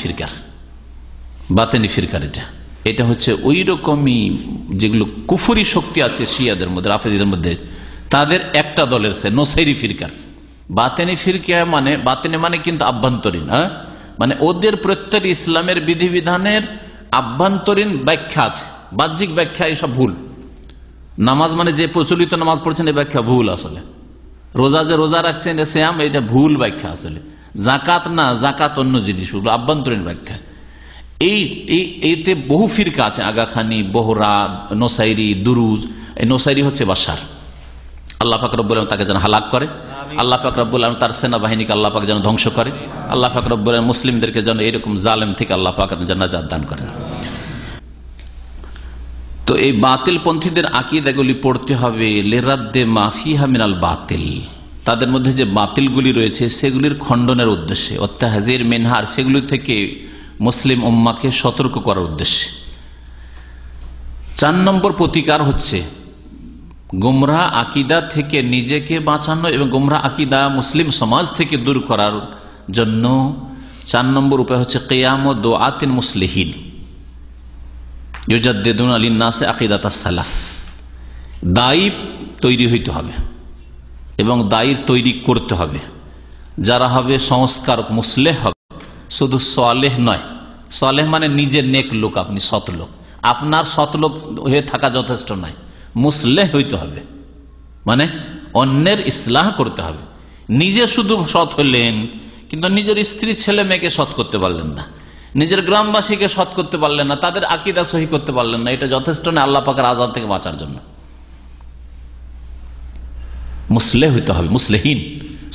ফিরকার এটা হচ্ছে ওই রকমই যেগুলো কুফরি শক্তি আছে শিয়াদের মধ্যে, রাফেজিদের মধ্যে, তাদের একটা দলের সে নোসাইরি ফিরকার। বাতিনি ফিরকা মানে, বাতিনি মানে কিন্তু আভ্যন্তরীণ, মানে ওদের প্রত্যেক ইসলামের বিধিবিধানের আভ্যন্তরীণ ব্যাখ্যা আছে, বাহ্যিক ব্যাখ্যা এসব ভুল। নামাজ মানে যে প্রচলিত নামাজ পড়ছেন এই ব্যাখ্যা ভুল। আসলে রোজা যে রোজা রাখছেন শ্যাম, এটা ভুল ব্যাখ্যা। আসলে জাকাত না, জাকাত অন্য জিনিস, আভ্যন্তরীণ ব্যাখ্যা। এইতে বহু ফিরকা আছে, আগাখানি, বোহরা, নোসাইরি, দুরুজ। এই নোসাইরি হচ্ছে বাশার, আল্লাহ পাক রব্বুল আলামিন তাকে যেন হালাক করে, আল্লাহ পাক রব্বুল আলামিন তার সেনাবাহিনীকে আল্লাহ পাক যেন ধ্বংস করে, আল্লাহ পাক রব্বুল আলামিন মুসলিমদেরকে যেন এরকম জালেম থেকে আল্লাহ পাক যেন নাজাত দান করেন। তো এই বাতিল পন্থীদের আকীদাগুলি পড়তে হবে লিরাদ্দে মা ফিহা মিনাল বাতিল, তাদের মধ্যে যে বাতিলগুলি রয়েছে সেগুলির খণ্ডনের উদ্দেশ্যে, ওয়াত্তাহযীর মিনহা, সেগুলি থেকে মুসলিম উম্মাকে সতর্ক করার উদ্দেশ্যে। 4 নম্বর প্রতিকার হচ্ছে গুমরাহ আকীদা থেকে নিজেকে বাঁচানো এবং গুমরাহ আকীদা মুসলিম সমাজ থেকে দূর করার জন্য 4 নম্বর উপায় হচ্ছে কিয়াম ও দুআতিন মুসলিহিন ইউজাদ্দিদুনা লিন-নাসি আকীদাতাস সালাফ। দায়ী তৈরি হইতে হবে এবং দায়ীর তৈরি করতে হবে, যারা হবে সংস্কারক, মুসলেহ হবে, শুধু সালেহ নয়। সালেহ মানে নিজের নেক লোক, আপনি সৎ লোক, আপনার সৎ লোক হয়ে থাকা যথেষ্ট নয়, মুসলেহ হইতে হবে, মানে অন্যের ইসলাহ করতে হবে। নিজে শুধু সৎ হলেন কিন্তু নিজের স্ত্রী ছেলে মেয়েকে সৎ করতে পারলেন না, নিজের গ্রামবাসীকে সৎ করতে পারলেন না, তাদের আকীদা সহি করতে পারলেন না, এটা যথেষ্ট নয় আল্লাহ পাকের আযাব থেকে বাঁচার জন্য। মুসলেহ হইতে হবে, মুসলেহীন,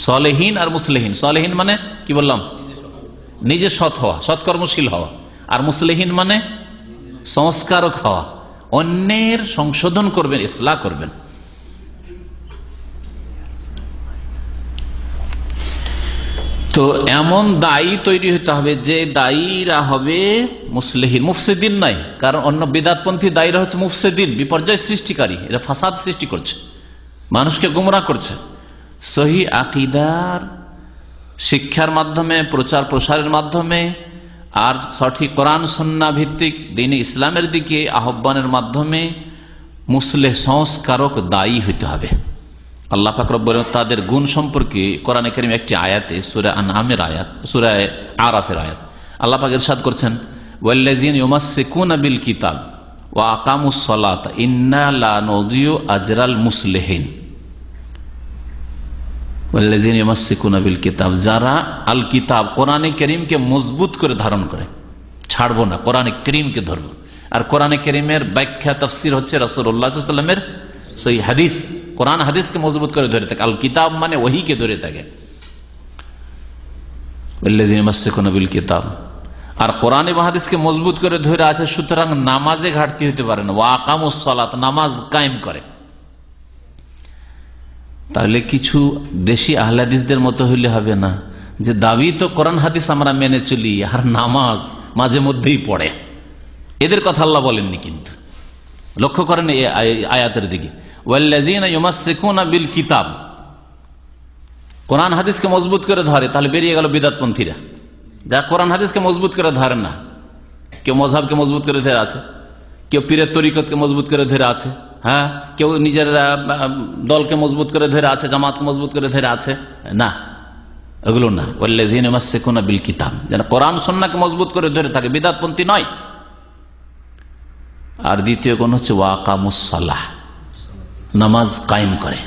সালেহীন আর মুসলেহীন। সালেহীন মানে কি বললাম, নিজে সৎ হওয়া, সৎকর্মশীল হওয়া, আর মুসলেহীন মানে সংস্কারক হওয়া, অন্যের সংশোধন করবেন, ইসলাহ করবেন। তো এমন দায়ী তৈরি হতে হবে যে দায়ীরা হবে মুসলিহিন, মুফসিদিন নাই। কারণ অন্য বিদাতপন্থী দায়ীরা হচ্ছে মুফসিদিন, বিপর্যয় সৃষ্টিকারী, এরা ফাসাদ সৃষ্টি করছে, মানুষকে গুমরাহ করছে। সহি আকীদার শিক্ষার মাধ্যমে, প্রচার প্রসারের মাধ্যমে, আর সঠিক কোরআন সুন্নাহ ভিত্তিক দ্বীন ইসলামের দিকে আহ্বানের মাধ্যমে মুসলিহ, সংস্কারক দায়ী হইতে হবে। আল্লাহ পাক রব্বুল আলামিন তাদের গুণ সম্পর্কে কোরআনে কারীম একটি আয়াতে, সূরা আনআমের আয়াত, সূরা আরাফের আয়াত, আল্লাহ পাক ইরশাদ করছেন, ওয়াল্লাযীনা ইউমাসসিকুনা বিল কিতাব ওয়া আকামুস সালাতা ইন্না লা নুযিউ আজরাল মুসলিহিন। ওয়াল্লাযীনা ইউমাসসিকুনা বিল কিতাব, যারা আল কিতাব কোরআনে কারীমকে মজবুত করে ধারণ করে, ছাড়বো না, কোরআনে কারীমকে ধরবো। আর কোরআনে কারীমের ব্যাখ্যা তাফসীর হচ্ছে রাসূলুল্লাহ সাল্লাল্লাহু আলাইহি ওয়াসাল্লামের সহিহ হাদিস, কোরআন হাদিসকে মজবুত করে ধরে থাকে। আল কিতাব মানে ওহীকে ধরে থাকে, ওয়াল্লাযীনা ইয়ামাসসিকুনা বিল কিতাব, আর কোরআন এবং হাদিসকে মজবুত করে ধরে আছে, সুতরাং নামাজে ঘাটতি হতে পারে না। ওয়া আকামুস সালাত, নামাজ কায়েম করে। তাহলে কিছু দেশি আহলে হাদিসদের মতো হইলে হবে না, যে দাবি তো কোরআন হাদিস আমরা মেনে চলি, আর নামাজ মাঝে মধ্যেই পড়ে। এদের কথা আল্লাহ বলেননি, কিন্তু লক্ষ্য করেন এই আয়াতের দিকে, ওয়াল্লাযীনা ইয়ামাসসিকুনা বিল কিতাব, কোরআন হাদিসকে মজবুত করে ধরে। তাহলে বেরিয়ে গেল বিদআতপন্থীরা, যা কোরআন হাদিসকে মজবুত করে ধরে না। কেউ মযহাবকে মজবুত করে ধরে আছে, কেউ পীরের তরিকতকে মজবুত করে ধরে আছে, হ্যাঁ, কেউ নিজের দলকে মজবুত করে ধরে আছে, জামাতকে মজবুত করে ধরে আছে। না, এগুলো না। ওয়াল্লাযীনা ইয়ামাসসিকুনা বিল কিতাব, যেন কোরআন সুন্নাহকে মজবুত করে ধরে থাকে, বিদআতপন্থী নয়। আর দ্বিতীয় কোন হচ্ছে ওয়া আকামুস সালাহ, নামাজ কায়েম করে,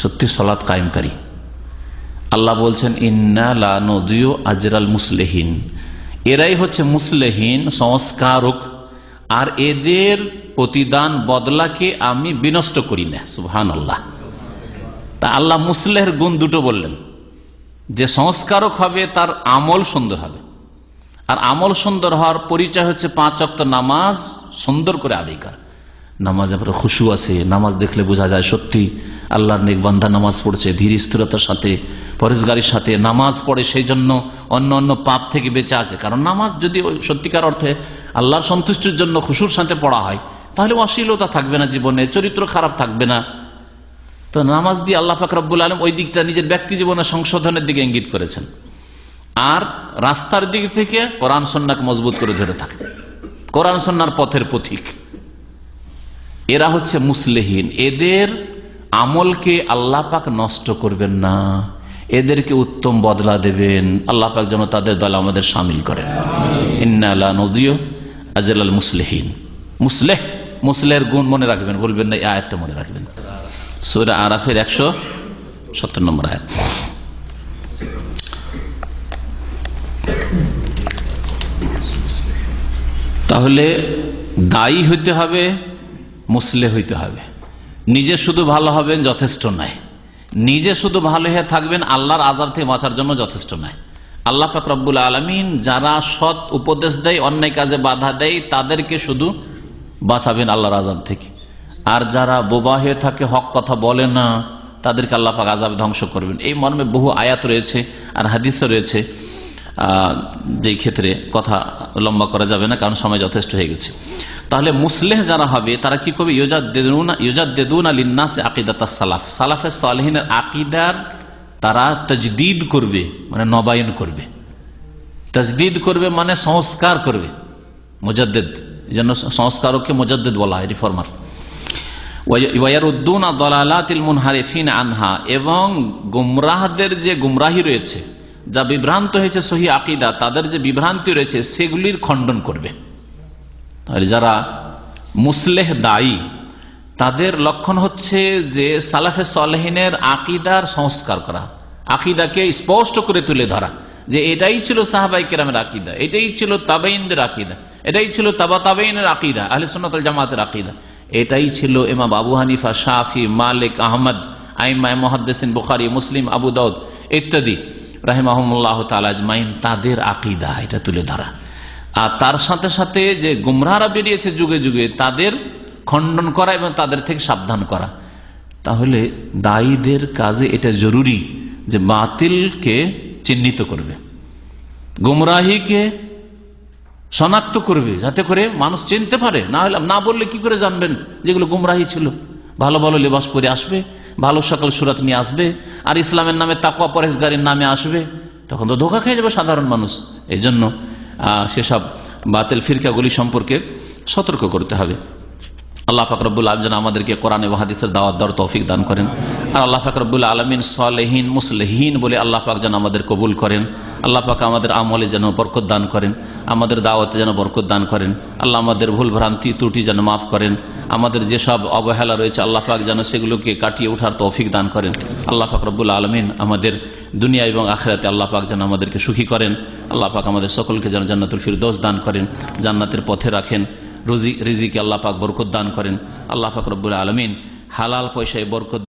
সত্যি সালাত কায়েমকারী। আল্লাহ বলছেন ইন্না লা নুদিউ আজরাল মুসলিহিন, এরাই হচ্ছে মুসলিহিন, সংস্কারক, আর এদের প্রতিদান বদলাকে আমি বিনষ্ট করি না। সুবহানাল্লাহ। তা আল্লাহ মুসলিহের গুণ দুটো বললেন, যে সংস্কারক হবে তার আমল সুন্দর হবে, আর আমল সুন্দর হওয়ার পরিচয় হচ্ছে 5 ওয়াক্ত নামাজ সুন্দর করে আদায় করা। নামাজের পরে খুশু আছে, নামাজ দেখলে বোঝা যায় সত্যি আল্লাহর নেক বান্দা নামাজ পড়ছে, ধীর স্থিরতার সাথে, পরেশগারির সাথে নামাজ পড়ে, সেই জন্য অন্য অন্য পাপ থেকে বেঁচে আছে। কারণ নামাজ যদি সত্যিকার অর্থে আল্লাহর সন্তুষ্টির জন্য খুশুর সাথে পড়া হয়, তাহলে অশ্লীলতা থাকবে না জীবনে, চরিত্র খারাপ থাকবে না। তো নামাজ দিয়ে আল্লাহ পাক রব্বুল আলামিন ওই দিকটা নিজের ব্যক্তি জীবনে সংশোধনের দিকে ইঙ্গিত করেছেন। আর রাস্তার দিক থেকে কোরআন সুন্নাহকে মজবুত করে ধরে থাকে, কোরআন সুন্নাহর পথের পথিক। এরা হচ্ছে মুসলিহিন, এদের আমলকে আল্লাহ পাক নষ্ট করবেন না, এদেরকে উত্তম বদলা দেবেন। আল্লাহ পাক যেন তাদের দলে আমাদের শামিল করেন। ইন্না লা নুদিউ আজরাল মুসলিহিন। মুসলেহের গুণ মনে রাখবেন, বলবেন না, এই আয়াতটা মনে রাখবেন। সূরা আরাফের 170 নম্বর আয়াত। তাহলে দায়ী হইতে হবে, মুসলিহ হইতে হবে। নিজে শুধু ভালো হবেন যথেষ্ট নয়, নিজে শুধু ভালো হয়ে থাকবেন আল্লাহর আযাব থেকে বাঁচার জন্য যথেষ্ট নয়। আল্লাহ পাক রব্বুল আলামিন যারা সৎ উপদেশ দেয়, অন্যায় কাজে বাধা দেয়, তাদেরকে শুধু বাঁচাবেন আল্লাহর আযাব থেকে। আর যারা বোবা হয়ে থাকে, হক কথা বলে না, তাদেরকে আল্লাহ পাক আযাব ধ্বংস করবেন। এই মর্মে বহু আয়াত রয়েছে আর হাদিসও রয়েছে, যেই ক্ষেত্রে কথা লম্বা করা যাবে না, কারণ সময় যথেষ্ট হয়ে গেছে। তাহলে মুসলিহ যারা হবে তারা কি করবে? ইউজাদ্দিদুনা লিন্নাসি আকিদাতাস সালাফ, সালাফে সালেহিনের আকিদার তারা তাজদীদ করবে, মানে নবায়ন করবে। তাজদীদ করবে মানে সংস্কার করবে, মুজাদ্দিদ, এজন্য সংস্কারককে মুজাদ্দিদ বলা হয়, রিফর্মার। ওয়ায়ারুদ্দুনা দালালাতিল মুনহারিফিন আনহা, এবং গুমরাহদের যে গুমরাহি রয়েছে, যা বিভ্রান্ত হয়েছে সহি আকিদা, তাদের যে বিভ্রান্তি রয়েছে সেগুলির খণ্ডন করবে। তাহলে যারা মুসলেহ দায়ী, তাদের লক্ষণ হচ্ছে যে সালাফে সালেহিনের আকিদার সংস্কার করা, আকিদাকে স্পষ্ট করে তুলে ধরা, যে এটাই ছিল সাহাবায়ে কেরামের আকিদা, এটাই ছিল তাবেঈনদের আকিদা, এটাই ছিল তাবা তাবেঈনের আকিদা, আহলে সুন্নাত ওয়াল জামাতের আকিদা, এটাই ছিল ইমাম আবু হানিফা, শাফি, মালিক, আহমদ, আইম্মায়ে মুহাদ্দিসিন, বুখারী, মুসলিম, আবু দাউদ ইত্যাদি রাহিমাহুমুল্লাহ তাআলা আজমাইন, তাদের আকিদা এটা তুলে ধরা। আর তার সাথে সাথে যে গুমরাহরা বেরিয়েছে যুগে যুগে, তাদের খণ্ডন করা এবং তাদের থেকে সাবধান করা। তাহলে দায়ীদের কাজে এটা জরুরি যে বাতিলকে চিহ্নিত করবে, গুমরাহিকে শনাক্ত করবে, যাতে করে মানুষ চিনতে পারে। না হলে, না বললে কি করে জানবেন যেগুলো গুমরাহি ছিল? ভালো ভালো লেবাস পরে আসবে, ভালো সকাল সুরাত নিয়ে আসবে, আর ইসলামের নামে তাকওয়া পরহেজগারির নামে আসবে, তখন তো ধোঁকা খেয়ে যাবে সাধারণ মানুষ। এই জন্য সেসব বাতিল ফিরকাগুলি সম্পর্কে সতর্ক করতে হবে। আল্লাহ পাক রব্বুল আলামিন যেন আমাদেরকে কোরআন এবং হাদিসের দাওয়াত দেওয়ার তৌফিক দান করেন। আর আল্লাহ পাক রব্বুল আলামিন সালেহিন মুসলিহিন বলে আল্লাহ পাক যেন আমাদের কবুল করেন। আল্লাহ পাক আমাদের আমলে যেন বরকত দান করেন, আমাদের দাওয়াতে যেন বরকত দান করেন। আল্লাহ আমাদের ভুল ভ্রান্তি ত্রুটি যেন মাফ করেন। আমাদের যেসব অবহেলা রয়েছে আল্লাহ পাক যেন সেগুলোকে কাটিয়ে ওঠার তৌফিক দান করেন। আল্লাহ পাক রব্বুল আলামিন আমাদের দুনিয়া এবং আখিরাতে আল্লাহ পাক যেন আমাদেরকে সুখী করেন। আল্লাহ পাক আমাদের সকলকে যেন জান্নাতুল ফিরদৌস দান করেন, জান্নাতের পথে রাখেন। রিজিকে আল্লাহ পাক বরকত দান করেন। আল্লাহ পাক রব্বুল আলামিন হালাল পয়সায় বরকত